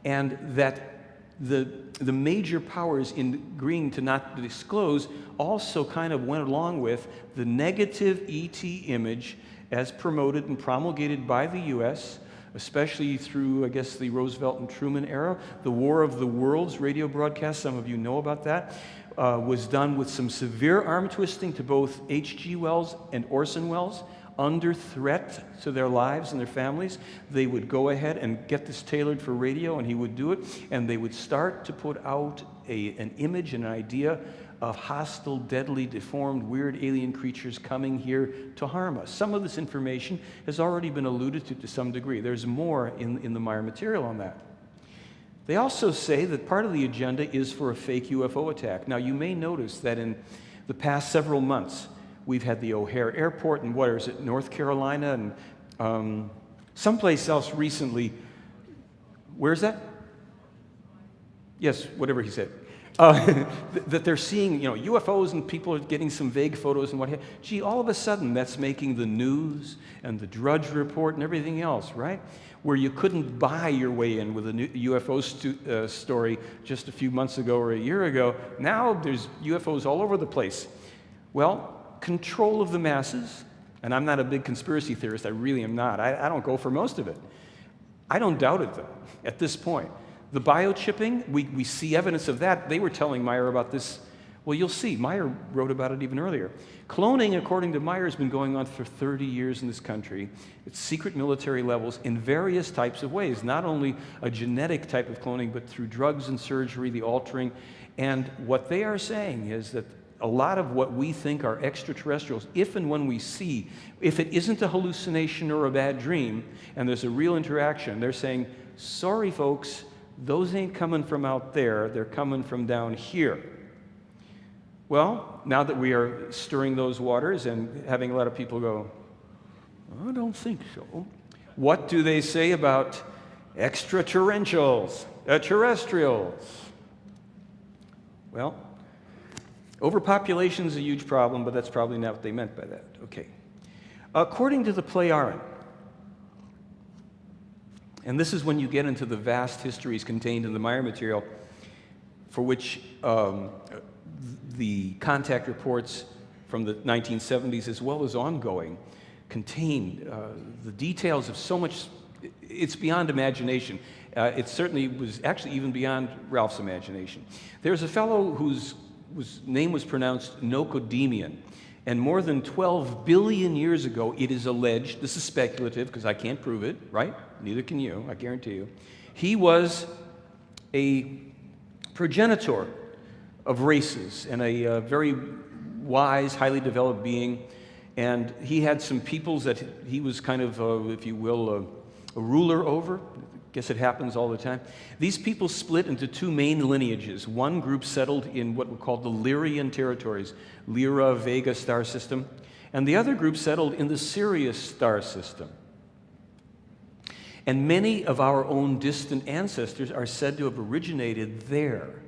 and that the major powers in agreeing to not disclose also kind of went along with the negative ET image as promoted and promulgated by the U.S., especially through, I guess, the Roosevelt and Truman era. The War of the Worlds radio broadcast, some of you know about that, was done with some severe arm twisting to both H.G. Wells and Orson Welles. Under threat to their lives and their families, they would go ahead and get this tailored for radio, and he would do it, and they would start to put out an image, an idea of hostile, deadly, deformed, weird alien creatures coming here to harm us. Some of this information has already been alluded to some degree. There's more in the Meier material on that. They also say that part of the agenda is for a fake UFO attack. Now, you may notice that in the past several months, we've had the O'Hare Airport in, what is it, North Carolina, and someplace else recently. Where's that? Yes, whatever he said. That they're seeing, UFOs, and people are getting some vague photos and what have you. Gee, all of a sudden, that's making the news and the Drudge Report and everything else, right? Where you couldn't buy your way in with a new UFO story just a few months ago or a year ago. Now there's UFOs all over the place. Well, control of the masses, and I'm not a big conspiracy theorist, I really am not. I don't go for most of it. I don't doubt it, though, at this point. The biochipping, we see evidence of that. They were telling Meier about this, Well, you'll see. Meier wrote about it even earlier. Cloning, according to Meier, has been going on for 30 years in this country. It's secret military levels in various types of ways, not only a genetic type of cloning, but through drugs and surgery, the altering. And what they are saying is that a lot of what we think are extraterrestrials, if and when we see, if it isn't a hallucination or a bad dream, and there's a real interaction, they're saying, sorry folks, those ain't coming from out there, they're coming from down here. Well, now that we are stirring those waters and having a lot of people go, I don't think so, what do they say about extraterrestrials, terrestrials? Well, overpopulation is a huge problem, but that's probably not what they meant by that. Okay. According to the Playaran, and this is when you get into the vast histories contained in the Meier material, for which the contact reports from the 1970s, as well as ongoing, contain the details of so much. It's beyond imagination. It certainly was actually even beyond Ralph's imagination. There's a fellow whose name was pronounced Nocodemian, and more than 12 billion years ago, it is alleged, this is speculative because I can't prove it, right? Neither can you, I guarantee you. He was a progenitor of races and a very wise, highly developed being, and he had some peoples that he was kind of, if you will, a ruler over. I guess it happens all the time. These people split into two main lineages. One group settled in what were called the Lyrian territories, Lyra Vega star system, and the other group settled in the Sirius star system. And many of our own distant ancestors are said to have originated there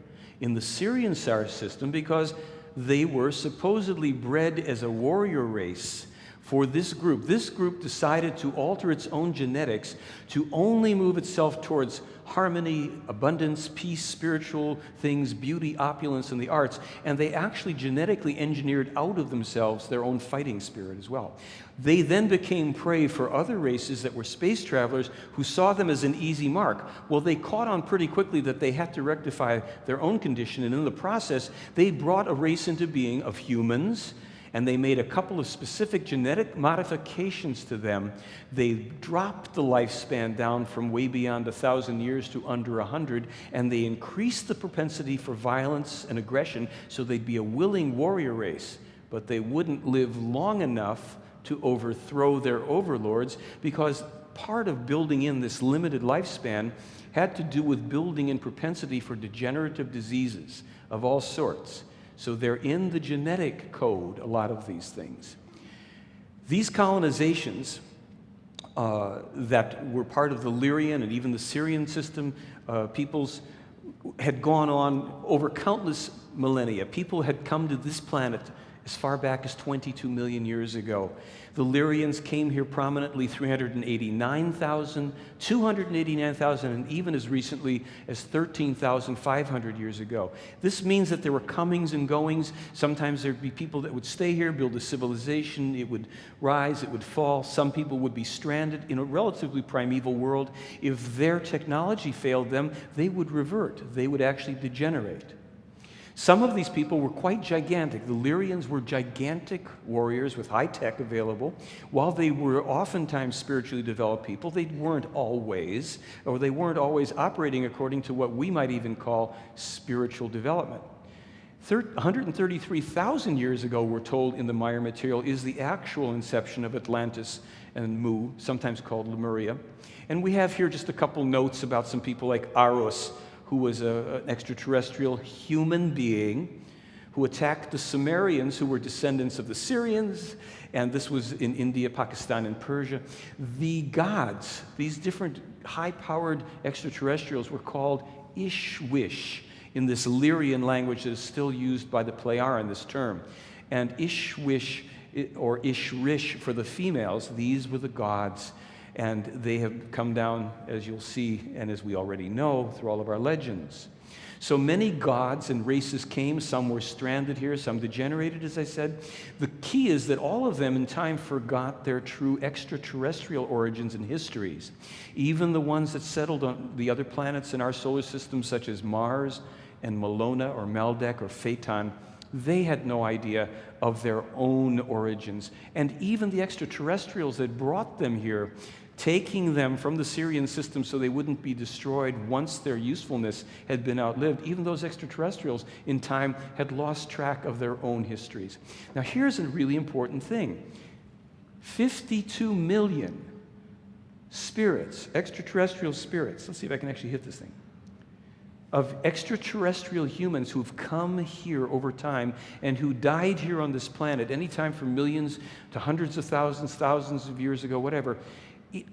in the Sirian star system because they were supposedly bred as a warrior race for this group. This group decided to alter its own genetics to only move itself towards harmony, abundance, peace, spiritual things, beauty, opulence, and the arts, and they actually genetically engineered out of themselves their own fighting spirit as well. They then became prey for other races that were space travelers who saw them as an easy mark. Well, they caught on pretty quickly that they had to rectify their own condition, and in the process, they brought a race into being of humans, and they made a couple of specific genetic modifications to them. They dropped the lifespan down from way beyond 1,000 years to under 100, and they increased the propensity for violence and aggression so they'd be a willing warrior race, but they wouldn't live long enough to overthrow their overlords, because part of building in this limited lifespan had to do with building in propensity for degenerative diseases of all sorts. So they're in the genetic code, a lot of these things. These colonizations that were part of the Lyrian and even the Syrian system, peoples had gone on over countless millennia. People had come to this planet as far back as 22 million years ago. The Lyrians came here prominently 389,000, 289,000, and even as recently as 13,500 years ago. This means that there were comings and goings. Sometimes there'd be people that would stay here, build a civilization, it would rise, it would fall. Some people would be stranded in a relatively primeval world. If their technology failed them, they would revert. They would actually degenerate. Some of these people were quite gigantic. The Lyrians were gigantic warriors with high tech available. While they were oftentimes spiritually developed people, they weren't always operating according to what we might even call spiritual development. 133,000 years ago, we're told in the Meier material, is the actual inception of Atlantis and Mu, sometimes called Lemuria. And we have here just a couple notes about some people like Arus, who was an extraterrestrial human being who attacked the Sumerians, who were descendants of the Syrians, and this was in India, Pakistan, and Persia. The gods, these different high-powered extraterrestrials, were called Ishwish in this Lyrian language that is still used by the Playaran, this term. And Ishwish, or Ishrish for the females, these were the gods. And they have come down, as you'll see, and as we already know, through all of our legends. So many gods and races came. Some were stranded here, some degenerated, as I said. The key is that all of them in time forgot their true extraterrestrial origins and histories. Even the ones that settled on the other planets in our solar system, such as Mars and Melona or Maldek or Phaeton, They had no idea of their own origins. And even the extraterrestrials that brought them here, taking them from the Syrian system so they wouldn't be destroyed once their usefulness had been outlived, even those extraterrestrials in time had lost track of their own histories. Now here's a really important thing. 52 million spirits, extraterrestrial spirits, let's see if I can actually hit this thing, of extraterrestrial humans who've come here over time and who died here on this planet, anytime from millions to hundreds of thousands of years ago, whatever,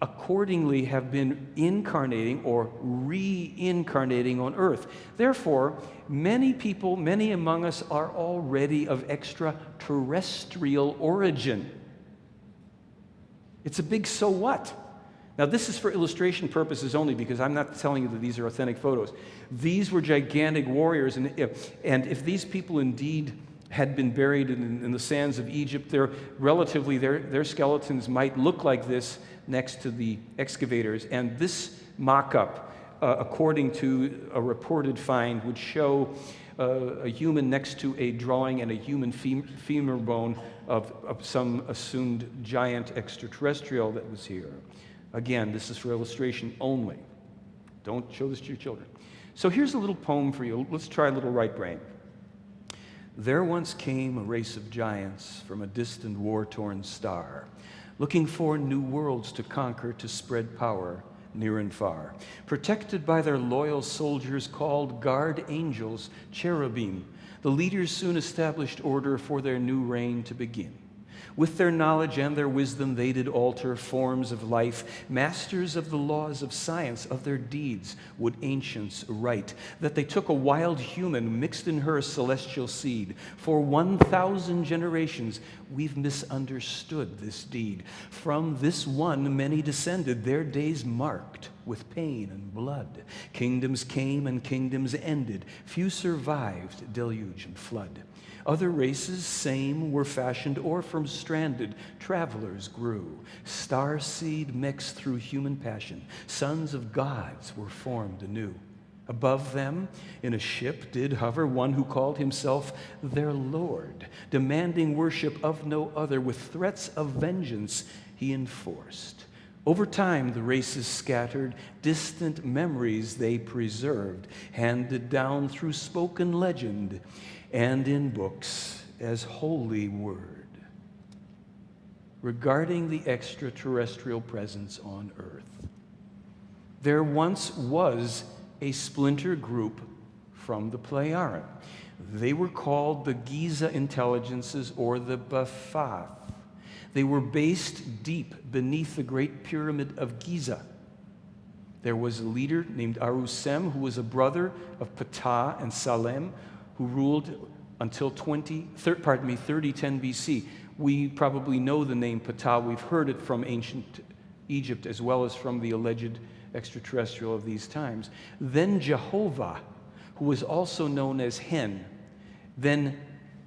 accordingly have been incarnating or reincarnating on Earth. Therefore, many people, many among us are already of extraterrestrial origin. It's a big so what? Now, this is for illustration purposes only, because I'm not telling you that these are authentic photos. These were gigantic warriors, and if these people indeed had been buried in the sands of Egypt, their skeletons might look like this next to the excavators. And this mock-up, according to a reported find, would show a human next to a drawing and a human femur bone of some assumed giant extraterrestrial that was here. Again, this is for illustration only. Don't show this to your children. So here's a little poem for you. Let's try a little right brain. There once came a race of giants from a distant war-torn star, looking for new worlds to conquer, to spread power near and far. Protected by their loyal soldiers called guard angels, cherubim, the leaders soon established order for their new reign to begin. With their knowledge and their wisdom, they did alter forms of life. Masters of the laws of science, of their deeds would ancients write, that they took a wild human, mixed in her celestial seed. For 1,000 generations, we've misunderstood this deed. From this one, many descended, their days marked with pain and blood. Kingdoms came and kingdoms ended. Few survived deluge and flood. Other races, same, were fashioned, or from stranded travelers grew. Star seed mixed through human passion. Sons of gods were formed anew. Above them, in a ship did hover one who called himself their Lord, demanding worship of no other. With threats of vengeance he enforced. Over time, the races scattered, distant memories they preserved, handed down through spoken legend and in books as holy word, regarding the extraterrestrial presence on Earth. There once was a splinter group from the Pleiaren. They were called the Giza intelligences, or the Ba'ath. They were based deep beneath the Great Pyramid of Giza. There was a leader named Aru-Sem, who was a brother of Ptah and Salem, who ruled until 3010 BC. We probably know the name Ptah. We've heard it from ancient Egypt as well as from the alleged extraterrestrial of these times. Then Jehovah, who was also known as Hen. Then,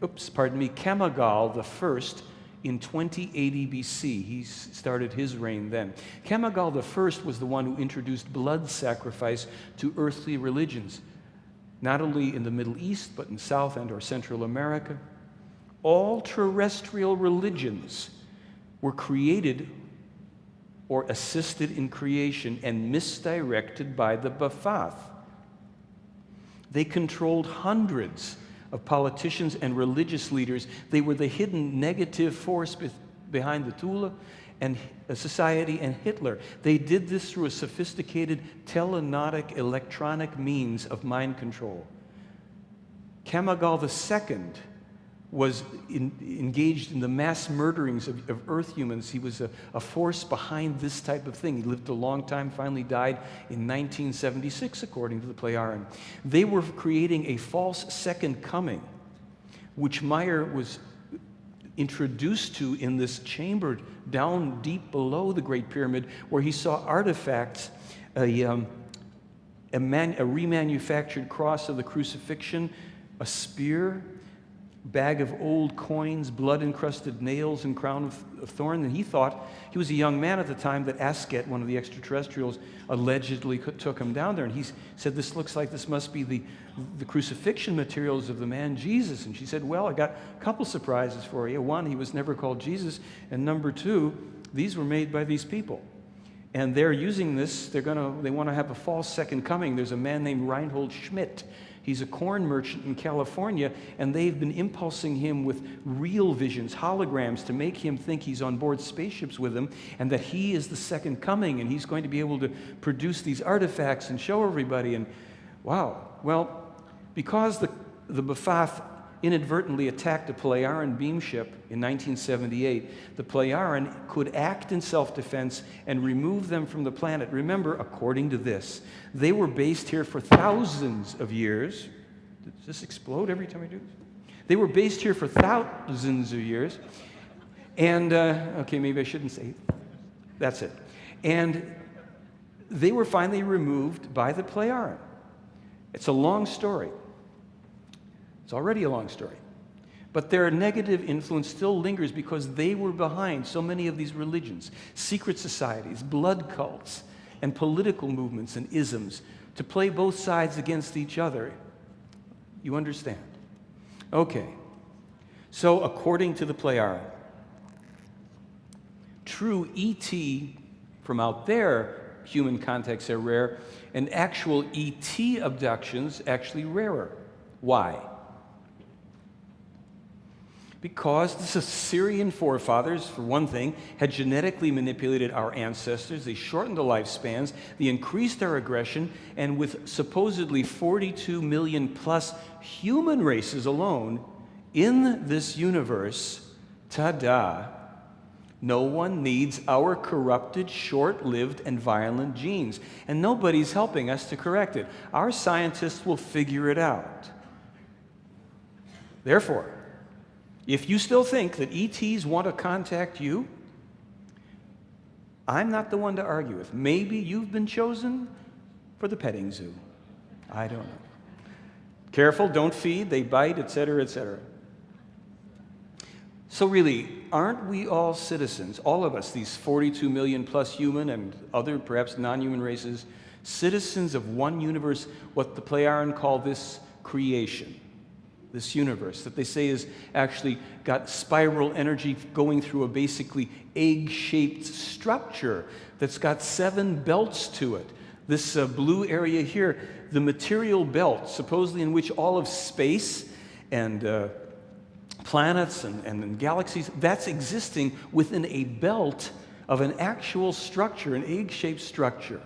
Kamagal the first in 2080 BC. He started his reign then. Kamagal the first was the one who introduced blood sacrifice to earthly religions, not only in the Middle East, but in South and or Central America. All terrestrial religions were created or assisted in creation and misdirected by the Ba'ath. They controlled hundreds of politicians and religious leaders. They were the hidden negative force behind the Tula and society and Hitler. They did this through a sophisticated telenotic electronic means of mind control. Kamagal II was engaged in the mass murderings of Earth humans. He was a force behind this type of thing. He lived a long time, finally died in 1976, according to the Pleiaren. They were creating a false second coming, which Meier was introduced to in this chamber down deep below the Great Pyramid, where he saw artifacts, a remanufactured cross of the crucifixion, a spear, bag of old coins, blood-encrusted nails, and crown of thorns. And he thought, he was a young man at the time, that Asket, one of the extraterrestrials, allegedly took him down there. And he said, this looks like this must be the crucifixion materials of the man Jesus. And she said, well, I got a couple surprises for you. One, he was never called Jesus. And number two, these were made by these people. And they're using this, they want to have a false second coming. There's a man named Reinhold Schmidt. He's a corn merchant in California, and they've been impulsing him with real visions, holograms, to make him think he's on board spaceships with him, and that he is the second coming, and he's going to be able to produce these artifacts and show everybody. And wow, well, because the B'Phath inadvertently attacked a Pleiaren beam ship in 1978, the Pleiaren could act in self-defense and remove them from the planet. Remember, according to this, they were based here for thousands of years. Does this explode every time I do this? They were based here for thousands of years. And, okay, maybe I shouldn't say it. That's it. And they were finally removed by the Pleiaren. It's a long story. It's already a long story. But their negative influence still lingers because they were behind so many of these religions, secret societies, blood cults, and political movements and isms to play both sides against each other. You understand? Okay. So, according to the Pleiaren, true ET from out there, human contacts are rare, and actual ET abductions actually rarer. Why? Because the Assyrian forefathers, for one thing, had genetically manipulated our ancestors. They shortened the lifespans, they increased our aggression, and with supposedly 42 million plus human races alone in this universe, ta-da, no one needs our corrupted, short-lived, and violent genes. And nobody's helping us to correct it. Our scientists will figure it out. Therefore, if you still think that ETs want to contact you, I'm not the one to argue with. Maybe you've been chosen for the petting zoo. I don't know. Careful, don't feed, they bite, etc., etc. So really, aren't we all citizens, all of us, these 42 million plus human and other perhaps non-human races, citizens of one universe, what the Pleiaren call this creation? This universe that they say is actually got spiral energy going through a basically egg-shaped structure that's got 7 belts to it. This blue area here, the material belt, supposedly in which all of space and planets and galaxies, that's existing within a belt of an actual structure, an egg-shaped structure.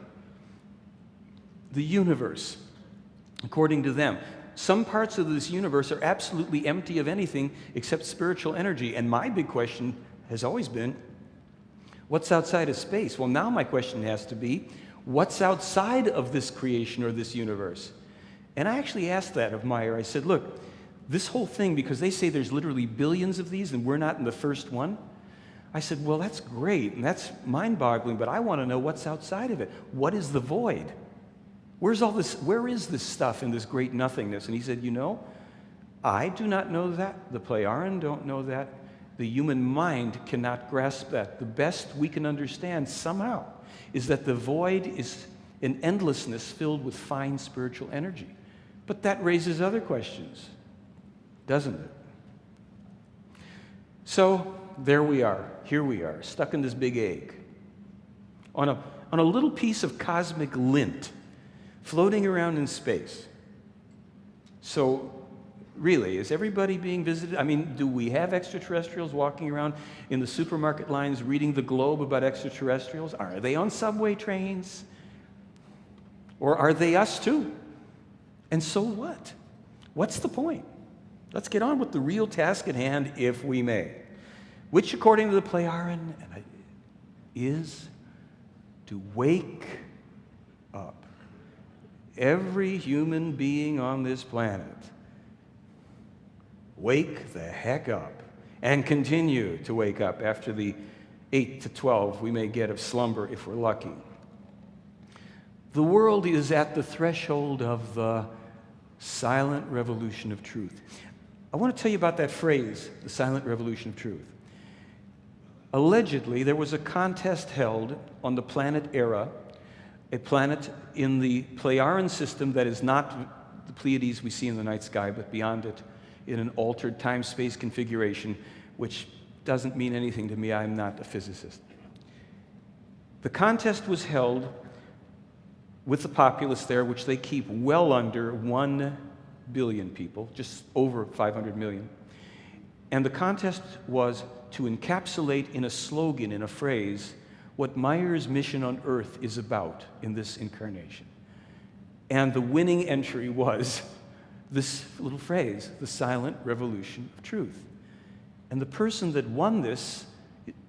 The universe, according to them. Some parts of this universe are absolutely empty of anything except spiritual energy. And my big question has always been, what's outside of space? Well, now my question has to be, what's outside of this creation or this universe? And I actually asked that of Meier. I said, look, this whole thing, because they say there's literally billions of these and we're not in the first one. I said, well, that's great and that's mind-boggling, but I want to know what's outside of it. What is the void? Where's all this? Where is this stuff in this great nothingness? And he said, you know, I do not know that. The Pleiaren don't know that. The human mind cannot grasp that. The best we can understand somehow is that the void is an endlessness filled with fine spiritual energy. But that raises other questions, doesn't it? So there we are. Here we are, stuck in this big egg on a little piece of cosmic lint, floating around in space. So, really, is everybody being visited? I mean, do we have extraterrestrials walking around in the supermarket lines reading the Globe about extraterrestrials? Are they on subway trains? Or are they us too? And so what? What's the point? Let's get on with the real task at hand, if we may. Which, according to the Pleiaren, is to wake up. Every human being on this planet, wake the heck up and continue to wake up after the 8 to 12 we may get of slumber if we're lucky. The world is at the threshold of the silent revolution of truth. I want to tell you about that phrase, the silent revolution of truth. Allegedly, there was a contest held on the planet Era, a planet in the Pleiadian system that is not the Pleiades we see in the night sky, but beyond it, in an altered time-space configuration, which doesn't mean anything to me. I'm not a physicist. The contest was held with the populace there, which they keep well under 1 billion people, just over 500 million. And the contest was to encapsulate in a slogan, in a phrase, what Meier's mission on Earth is about in this incarnation. And the winning entry was this little phrase, the silent revolution of truth. And the person that won this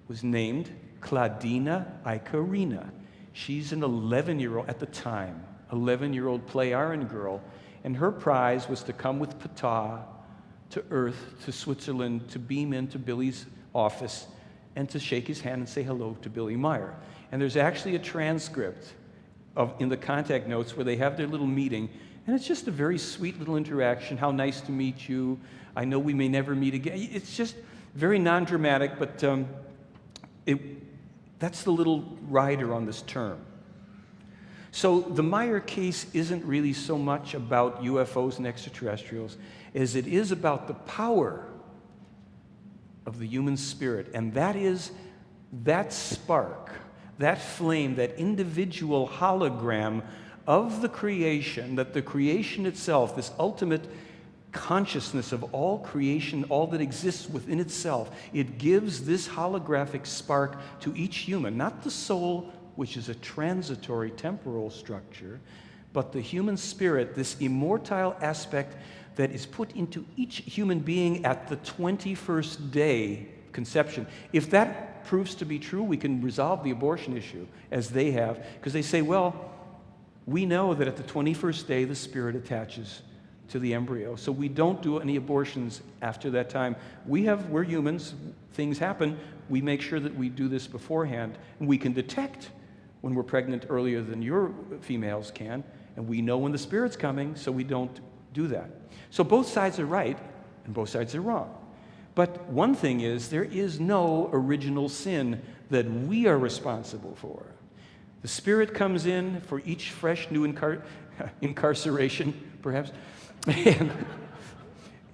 was named Claudina Icarina. She's an 11-year-old, at the time, 11-year-old Pleiadian girl, and her prize was to come with Ptah to Earth, to Switzerland, to beam into Billy's office, and to shake his hand and say hello to Billy Meier. And there's actually a transcript in the contact notes where they have their little meeting, and it's just a very sweet little interaction. How nice to meet you. I know we may never meet again. It's just very non-dramatic, but that's the little rider on this term. So the Meier case isn't really so much about UFOs and extraterrestrials as it is about the power of the human spirit. And that is that spark, that flame, that individual hologram of the creation, that the creation itself, this ultimate consciousness of all creation, all that exists within itself, it gives this holographic spark to each human, not the soul, which is a transitory temporal structure, but the human spirit, this immortal aspect that is put into each human being at the 21st day conception. If that proves to be true, we can resolve the abortion issue, as they have, because they say, well, we know that at the 21st day the spirit attaches to the embryo, so we don't do any abortions after that time. We're humans, things happen, we make sure that we do this beforehand, and we can detect when we're pregnant earlier than your females can, and we know when the spirit's coming, so we don't do that. So both sides are right, and both sides are wrong. But one thing is, there is no original sin that we are responsible for. The spirit comes in for each fresh new incarceration, perhaps,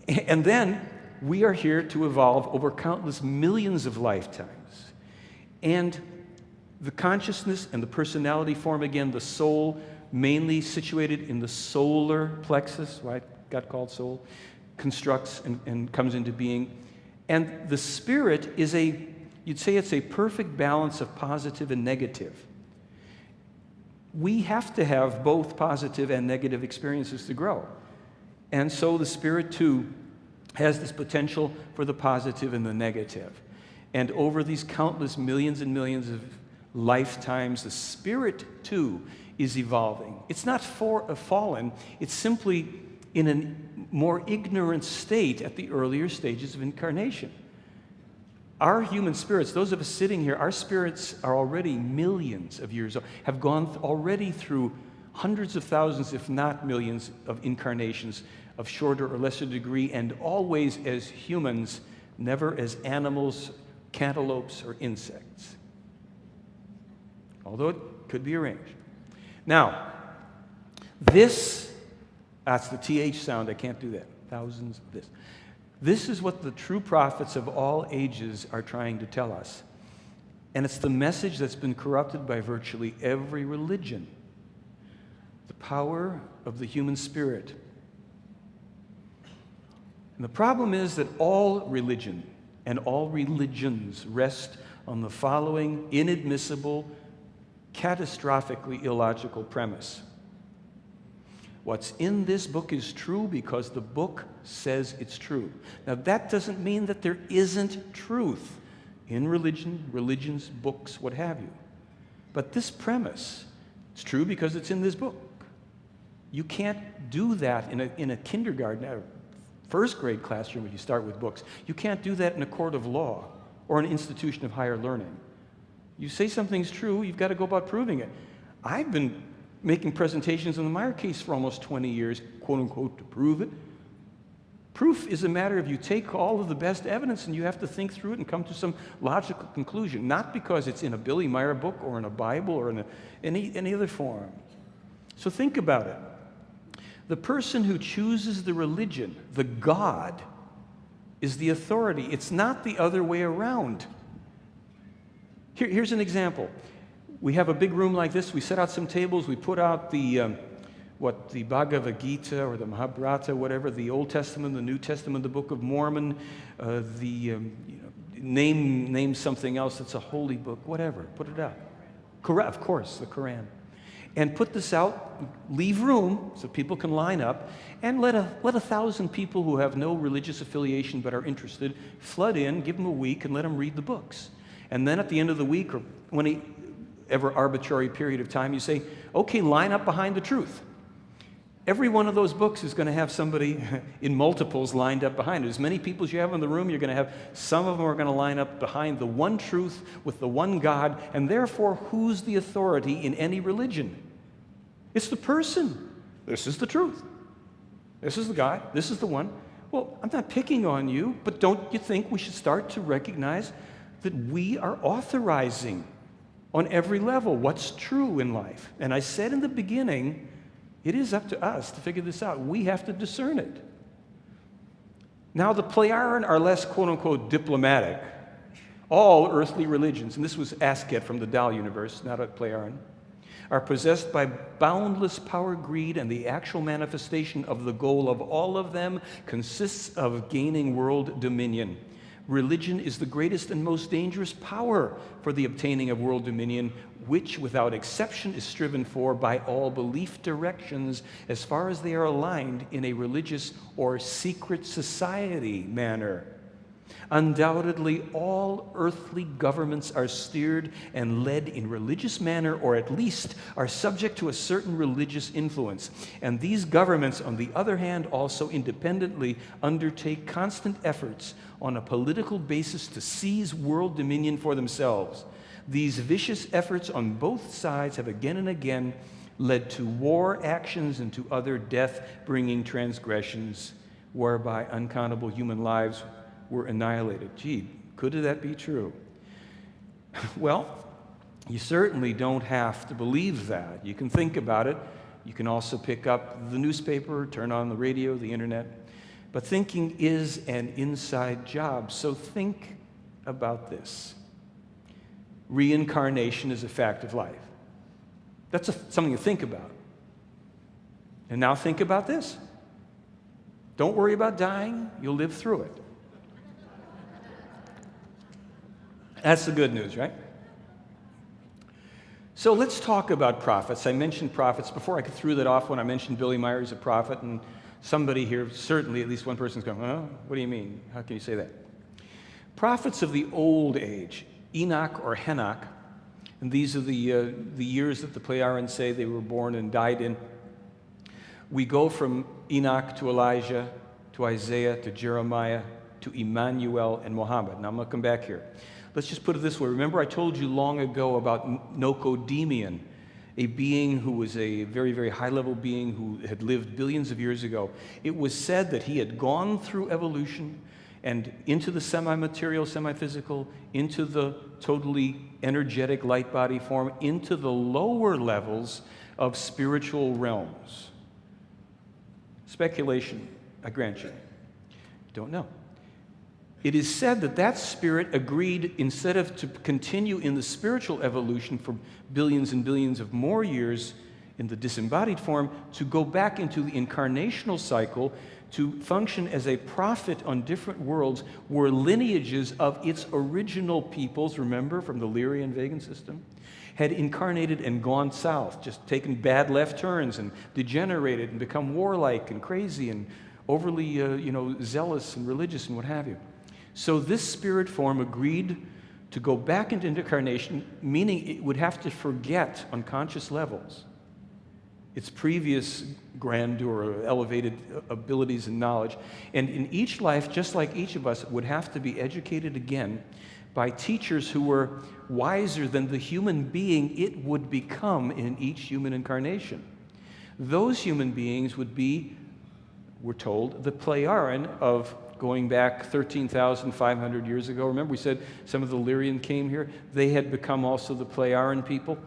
and then we are here to evolve over countless millions of lifetimes. And the consciousness and the personality form again, the soul, mainly situated in the solar plexus, right? Got called soul, constructs and comes into being. And the spirit is you'd say it's a perfect balance of positive and negative. We have to have both positive and negative experiences to grow. And so the spirit, too, has this potential for the positive and the negative. And over these countless millions and millions of lifetimes, the spirit, too, is evolving. It's not fallen, it's simply in a more ignorant state at the earlier stages of incarnation. Our human spirits, those of us sitting here, our spirits are already millions of years old, have gone already through hundreds of thousands, if not millions, of incarnations of shorter or lesser degree, and always as humans, never as animals, cantaloupes, or insects. Although it could be arranged. Now, that's the TH sound, I can't do that. Thousands of this. This is what the true prophets of all ages are trying to tell us. And it's the message that's been corrupted by virtually every religion. The power of the human spirit. And the problem is that all religion and all religions rest on the following inadmissible, catastrophically illogical premise. What's in this book is true because the book says it's true. Now, that doesn't mean that there isn't truth in religions, books, what have you. But this premise, it's true because it's in this book. You can't do that in a kindergarten, a first grade classroom when you start with books. You can't do that in a court of law or an institution of higher learning. You say something's true, you've got to go about proving it. I've been making presentations on the Meier case for almost 20 years, quote unquote, to prove it. Proof is a matter of you take all of the best evidence and you have to think through it and come to some logical conclusion, not because it's in a Billy Meier book or in a Bible or in any other form. So think about it. The person who chooses the religion, the God, is the authority. It's not the other way around. Here's an example. We have a big room like this. We set out some tables. We put out the Bhagavad Gita or the Mahabharata, whatever, the Old Testament, the New Testament, the Book of Mormon, name something else that's a holy book, whatever. Put it out. Of course, the Quran. And put this out, leave room so people can line up, and let 1,000 people who have no religious affiliation but are interested flood in, give them a week, and let them read the books. And then at the end of the week, or whenever arbitrary period of time, you say, okay, line up behind the truth. Every one of those books is going to have somebody in multiples lined up behind it. As many people as you have in the room, you're going to have some of them are going to line up behind the one truth with the one God, and therefore, who's the authority in any religion? It's the person. This is the truth. This is the guy. This is the one. Well, I'm not picking on you, but don't you think we should start to recognize that we are authorizing on every level what's true in life? And I said in the beginning, it is up to us to figure this out. We have to discern it. Now, the Plejaren are less, quote-unquote, diplomatic. All earthly religions, and this was Asket from the Tao universe, not a Plejaren, are possessed by boundless power, greed, and the actual manifestation of the goal of all of them consists of gaining world dominion. Religion is the greatest and most dangerous power for the obtaining of world dominion, which without exception is striven for by all belief directions as far as they are aligned in a religious or secret society manner. Undoubtedly, all earthly governments are steered and led in religious manner, or at least are subject to a certain religious influence. And these governments, on the other hand, also independently undertake constant efforts on a political basis to seize world dominion for themselves. These vicious efforts on both sides have again and again led to war actions and to other death-bringing transgressions, whereby uncountable human lives were annihilated. Gee, could that be true? Well, you certainly don't have to believe that. You can think about it. You can also pick up the newspaper, turn on the radio, the internet. But thinking is an inside job, so think about this. Reincarnation is a fact of life. That's something to think about. And now think about this. Don't worry about dying. You'll live through it. That's the good news, right? So let's talk about prophets. I mentioned prophets before. I threw that off when I mentioned Billy Meier as a prophet, and somebody here, certainly at least one person's going, oh, what do you mean? How can you say that? Prophets of the old age, Enoch or Henoch, and these are the years that the Plejaren say they were born and died in. We go from Enoch to Elijah, to Isaiah, to Jeremiah, to Emmanuel and Muhammad. Now I'm going to come back here. Let's just put it this way. Remember I told you long ago about Nocodemian, a being who was a very, very high-level being who had lived billions of years ago. It was said that he had gone through evolution and into the semi-material, semi-physical, into the totally energetic light body form, into the lower levels of spiritual realms. Speculation, I grant you. Don't know. It is said that that spirit agreed, instead of to continue in the spiritual evolution for billions and billions of more years in the disembodied form, to go back into the incarnational cycle to function as a prophet on different worlds where lineages of its original peoples, remember, from the Lyrian Vegan system, had incarnated and gone south, just taken bad left turns and degenerated and become warlike and crazy and overly zealous and religious and what have you. So this spirit form agreed to go back into incarnation, meaning it would have to forget on conscious levels its previous grandeur, elevated abilities and knowledge. And in each life, just like each of us, would have to be educated again by teachers who were wiser than the human being it would become in each human incarnation. Those human beings would be we're told, the Pleiaren of going back 13,500 years ago. Remember we said some of the Lyrian came here? They had become also the Pleiaren people.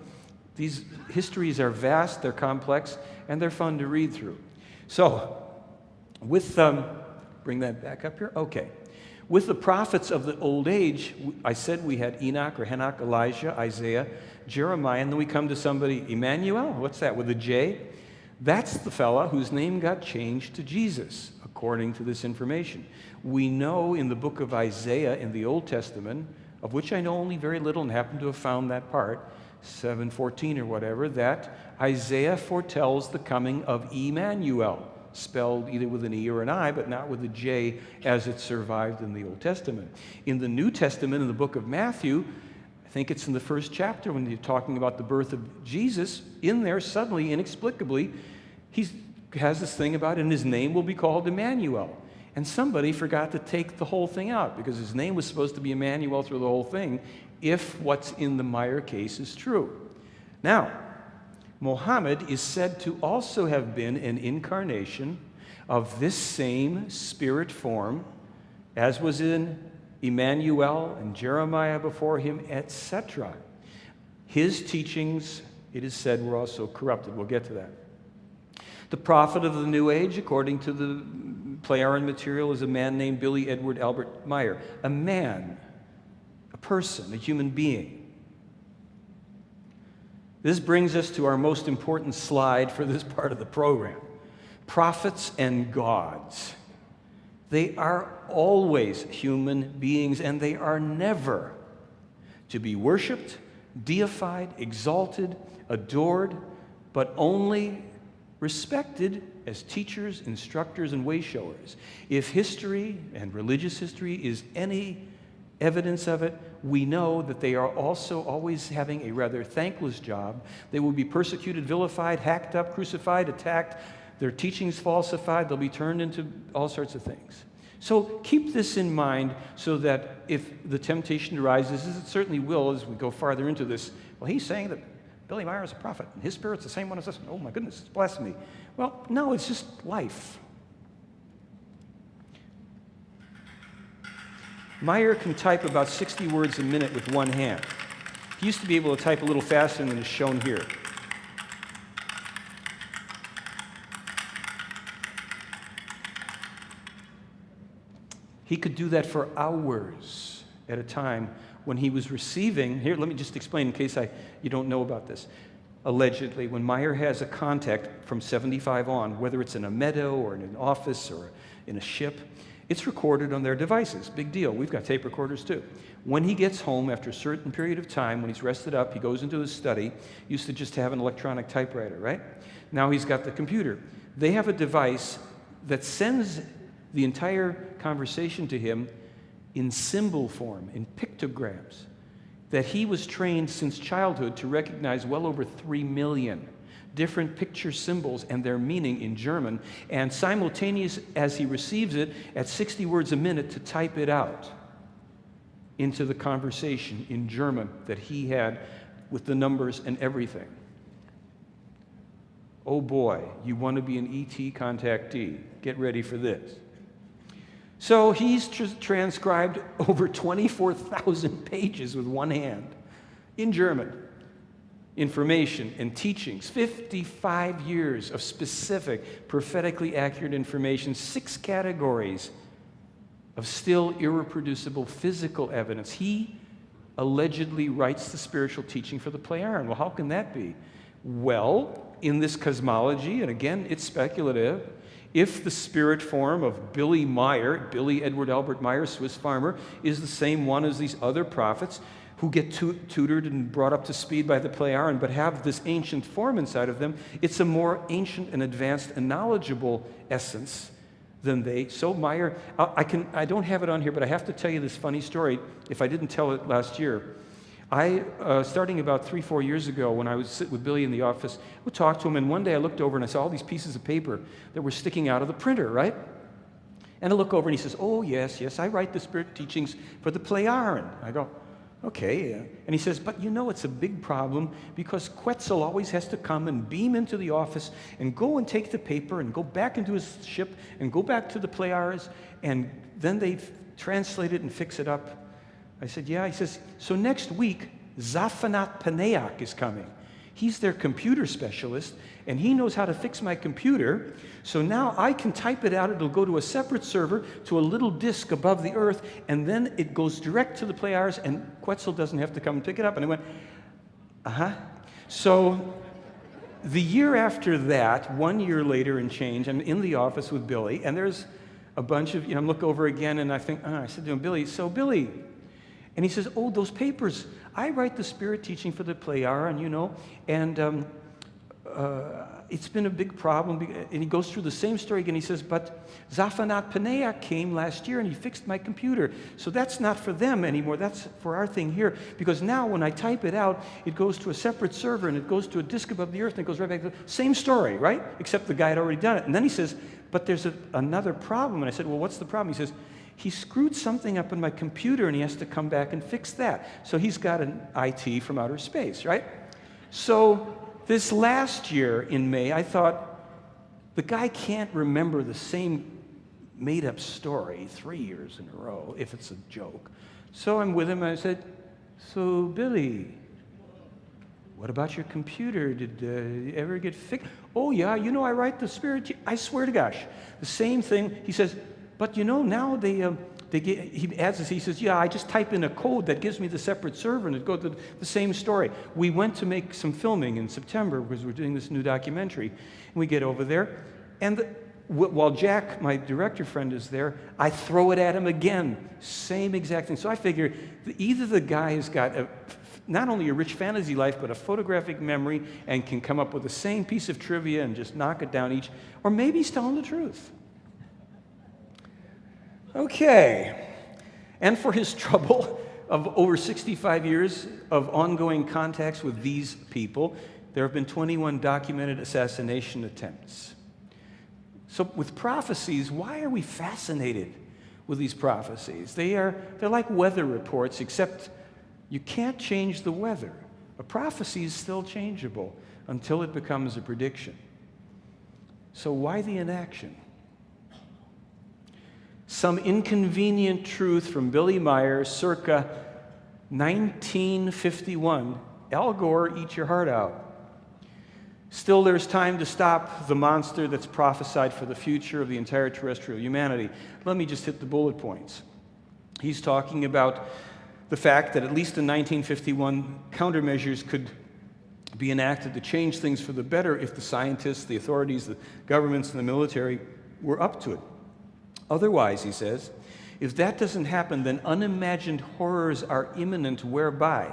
These histories are vast, they're complex, and they're fun to read through. So, with, bring that back up here, okay. With the prophets of the old age, I said we had Enoch or Henoch, Elijah, Isaiah, Jeremiah, and then we come to somebody, Emmanuel, what's that, with a J? That's the fella whose name got changed to Jesus, according to this information. We know in the book of Isaiah in the Old Testament, of which I know only very little and happen to have found that part, 7:14 or whatever, that Isaiah foretells the coming of Emmanuel, spelled either with an E or an I, but not with a J as it survived in the Old Testament. In the New Testament, in the book of Matthew, I think it's in the first chapter when you're talking about the birth of Jesus, in there suddenly, inexplicably, he has this thing about, and his name will be called Emmanuel. And somebody forgot to take the whole thing out because his name was supposed to be Emmanuel through the whole thing, if what's in the Meier case is true. Now, Muhammad is said to also have been an incarnation of this same spirit form, as was in Emmanuel and Jeremiah before him, etc. His teachings, it is said, were also corrupted. We'll get to that. The prophet of the New Age, according to the Pleiaren material, is a man named Billy Edward Albert Meier. A man, a person, a human being. This brings us to our most important slide for this part of the program. Prophets and gods. They are always human beings, and they are never to be worshipped, deified, exalted, adored, but only respected as teachers, instructors, and way-showers. If history and religious history is any evidence of it, we know that they are also always having a rather thankless job. They will be persecuted, vilified, hacked up, crucified, attacked, their teachings falsified, they'll be turned into all sorts of things. So keep this in mind so that if the temptation arises, as it certainly will as we go farther into this, well, he's saying that Billy Meier is a prophet, and his spirit's the same one as this. Oh my goodness, it's blasphemy. Well, no, it's just life. Meier can type about 60 words a minute with one hand. He used to be able to type a little faster than is shown here. He could do that for hours at a time when he was receiving, here, let me just explain in case you don't know about this. Allegedly, when Meier has a contact from 75 on, whether it's in a meadow or in an office or in a ship, it's recorded on their devices. Big deal. We've got tape recorders too. When he gets home after a certain period of time, when he's rested up, he goes into his study. Used to just have an electronic typewriter, right? Now he's got the computer. They have a device that sends the entire conversation to him in symbol form, in pictograms, that he was trained since childhood to recognize well over 3 million different picture symbols and their meaning in German, and simultaneous as he receives it at 60 words a minute to type it out into the conversation in German that he had with the numbers and everything. Oh boy, you want to be an ET contactee. Get ready for this. So he's transcribed over 24,000 pages with one hand in German. Information and teachings, 55 years of specific, prophetically accurate information, 6 categories of still irreproducible physical evidence. He allegedly writes the spiritual teaching for the Pleiaren. Well, how can that be? Well, in this cosmology, and again, it's speculative, if the spirit form of Billy Meier, Billy Edward Albert Meier, Swiss farmer, is the same one as these other prophets who get tutored and brought up to speed by the Pleiaren, but have this ancient form inside of them, it's a more ancient and advanced and knowledgeable essence than they. So Meier, I don't have it on here, but I have to tell you this funny story. If I didn't tell it last year, starting about 3-4 years ago, when I would sit with Billy in the office, I would talk to him, and one day I looked over and I saw all these pieces of paper that were sticking out of the printer, right? And I look over and he says, oh, yes, I write the spirit teachings for the Pleiaren. I go, Okay, and he says, but you know it's a big problem because Quetzal always has to come and beam into the office and go and take the paper and go back into his ship and go back to the Pleiades, and then they translate it and fix it up. I said, yeah. He says, so next week, Zaphanat Paneak is coming. He's their computer specialist, and he knows how to fix my computer. So now I can type it out. It'll go to a separate server, to a little disk above the earth, and then it goes direct to the Pleiades, and Quetzal doesn't have to come and pick it up. And I went, uh-huh. So the year after that, 1 year later and change, I'm in the office with Billy, and there's a bunch of, I look over again, and I think, I said to him, Billy, and he says, oh, those papers, I write the spirit teaching for the Pleiar, and it's been a big problem. And he goes through the same story again. He says, but Zaphanat Paneak came last year and he fixed my computer. So that's not for them anymore. That's for our thing here. Because now when I type it out, it goes to a separate server and it goes to a disk above the earth and it goes right back to the same story, right? Except the guy had already done it. And then he says, but there's another problem. And I said, well, what's the problem? He says, he screwed something up in my computer and he has to come back and fix that. So he's got an IT from outer space, right? So this last year in May, I thought, the guy can't remember the same made-up story 3 years in a row, if it's a joke. So I'm with him, and I said, so Billy, what about your computer? Did it ever get fixed? Oh yeah, I write the spirit, I swear to gosh. The same thing, he says, but now he adds this, he says, yeah, I just type in a code that gives me the separate server and it goes to the same story. We went to make some filming in September because we're doing this new documentary. And we get over there, and while Jack, my director friend, is there, I throw it at him again. Same exact thing. So I figure either the guy has got not only a rich fantasy life, but a photographic memory and can come up with the same piece of trivia and just knock it down each, or maybe he's telling the truth. Okay, and for his trouble of over 65 years of ongoing contacts with these people, there have been 21 documented assassination attempts. So with prophecies, why are we fascinated with these prophecies? They're like weather reports, except you can't change the weather. A prophecy is still changeable until it becomes a prediction. So why the inaction? Some inconvenient truth from Billy Meier, circa 1951. Al Gore, eat your heart out. Still, there's time to stop the monster that's prophesied for the future of the entire terrestrial humanity. Let me just hit the bullet points. He's talking about the fact that at least in 1951, countermeasures could be enacted to change things for the better if the scientists, the authorities, the governments, and the military were up to it. Otherwise, he says, if that doesn't happen, then unimagined horrors are imminent, whereby,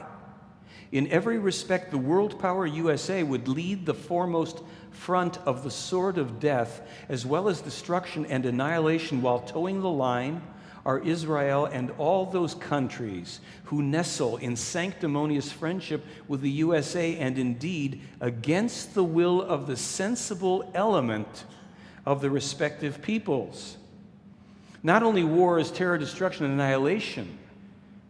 in every respect, the world power USA would lead the foremost front of the sword of death, as well as destruction and annihilation, while towing the line are Israel and all those countries who nestle in sanctimonious friendship with the USA, and indeed against the will of the sensible element of the respective peoples. Not only wars, terror, destruction, and annihilation,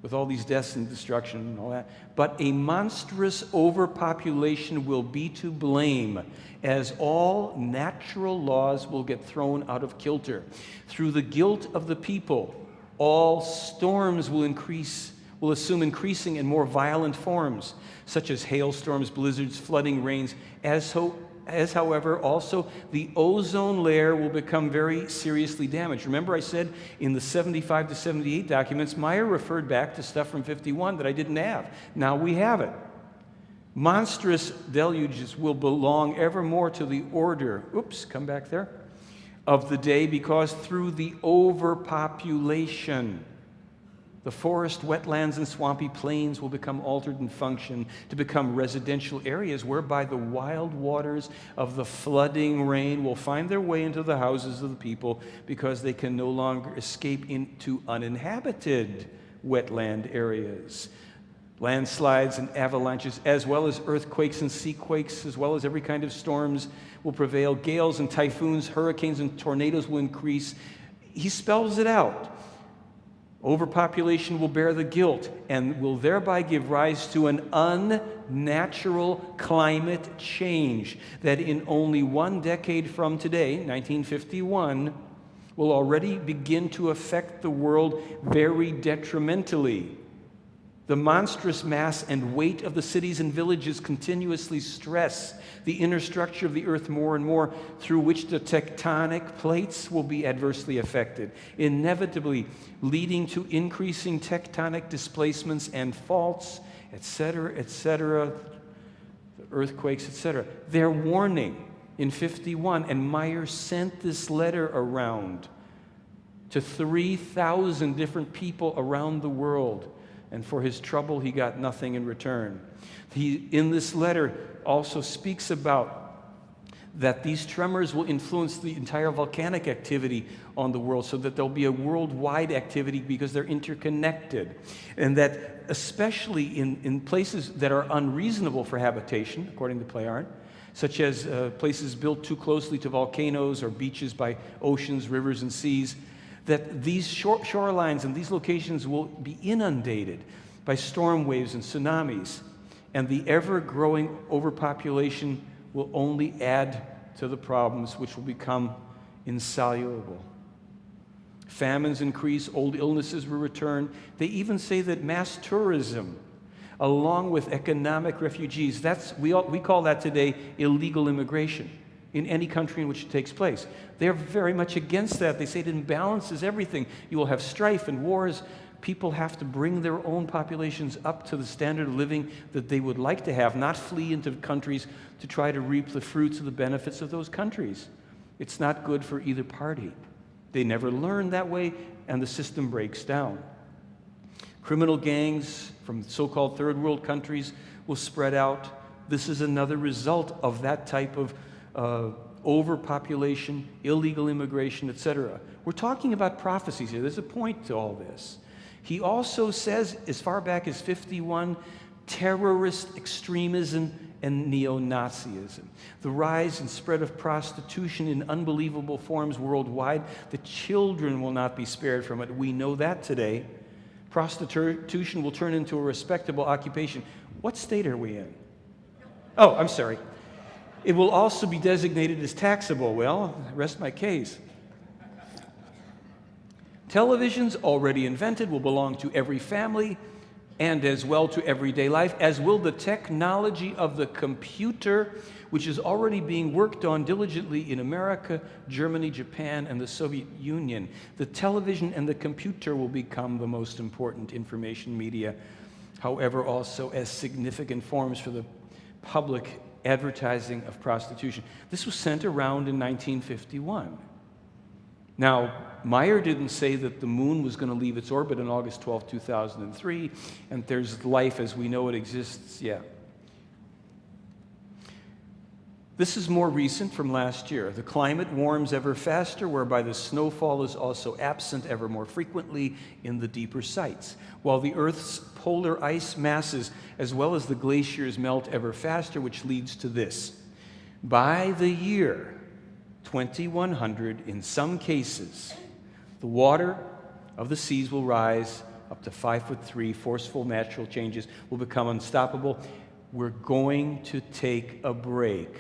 with all these deaths and destruction and all that, but a monstrous overpopulation will be to blame, as all natural laws will get thrown out of kilter. Through the guilt of the people, all storms will assume increasing and more violent forms, such as hailstorms, blizzards, flooding, rains, as however, also the ozone layer will become very seriously damaged. Remember I said in the 75 to 78 documents, Meier referred back to stuff from 51 that I didn't have. Now we have it. Monstrous deluges will belong evermore to the order, come back there, of the day, because through the overpopulation, the forest, wetlands, and swampy plains will become altered in function to become residential areas whereby the wild waters of the flooding rain will find their way into the houses of the people because they can no longer escape into uninhabited wetland areas. Landslides and avalanches, as well as earthquakes and seaquakes, as well as every kind of storms will prevail. Gales and typhoons, hurricanes and tornadoes will increase. He spells it out. Overpopulation will bear the guilt and will thereby give rise to an unnatural climate change that in only 1 decade from today, 1951, will already begin to affect the world very detrimentally. The monstrous mass and weight of the cities and villages continuously stress the inner structure of the earth more and more, through which the tectonic plates will be adversely affected, inevitably leading to increasing tectonic displacements and faults, etc., earthquakes, etc. They're warning in 51, and Meier sent this letter around to 3,000 different people around the world. And for his trouble, he got nothing in return. He, in this letter, also speaks about that these tremors will influence the entire volcanic activity on the world, so that there'll be a worldwide activity because they're interconnected. And that especially in places that are unreasonable for habitation, according to Pleyard, such as places built too closely to volcanoes or beaches by oceans, rivers, and seas, that these shorelines and these locations will be inundated by storm waves and tsunamis, and the ever-growing overpopulation will only add to the problems, which will become insoluble. Famines increase, old illnesses will return. They even say that mass tourism, along with economic refugees, we call that today illegal immigration in any country in which it takes place. They're very much against that. They say it imbalances everything. You will have strife and wars. People have to bring their own populations up to the standard of living that they would like to have, not flee into countries to try to reap the fruits of the benefits of those countries. It's not good for either party. They never learn that way, and the system breaks down. Criminal gangs from so-called third world countries will spread out. This is another result of that type of overpopulation, illegal immigration, etc. We're talking about prophecies here. There's a point to all this. He also says, as far back as 51, terrorist extremism and neo-Nazism. The rise and spread of prostitution in unbelievable forms worldwide. The children will not be spared from it. We know that today. Prostitution will turn into a respectable occupation. What state are we in? Oh, I'm sorry. It will also be designated as taxable. Well, rest my case. Televisions, already invented, will belong to every family and as well to everyday life, as will the technology of the computer, which is already being worked on diligently in America, Germany, Japan, and the Soviet Union. The television and the computer will become the most important information media, however, also as significant forms for the public advertising of prostitution. This was sent around in 1951. Now, Meier didn't say that the moon was going to leave its orbit on August 12, 2003, and there's life as we know it exists yet. This is more recent, from last year. The climate warms ever faster, whereby the snowfall is also absent ever more frequently in the deeper sites, while the Earth's polar ice masses as well as the glaciers melt ever faster, which leads to this. By the year 2100, in some cases, the water of the seas will rise up to 5'3". Forceful natural changes will become unstoppable. We're going to take a break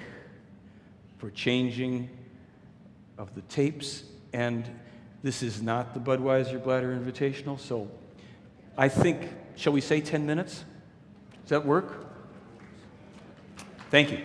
for changing of the tapes, and this is not the Budweiser Bladder Invitational, so I think, shall we say 10 minutes? Does that work? Thank you.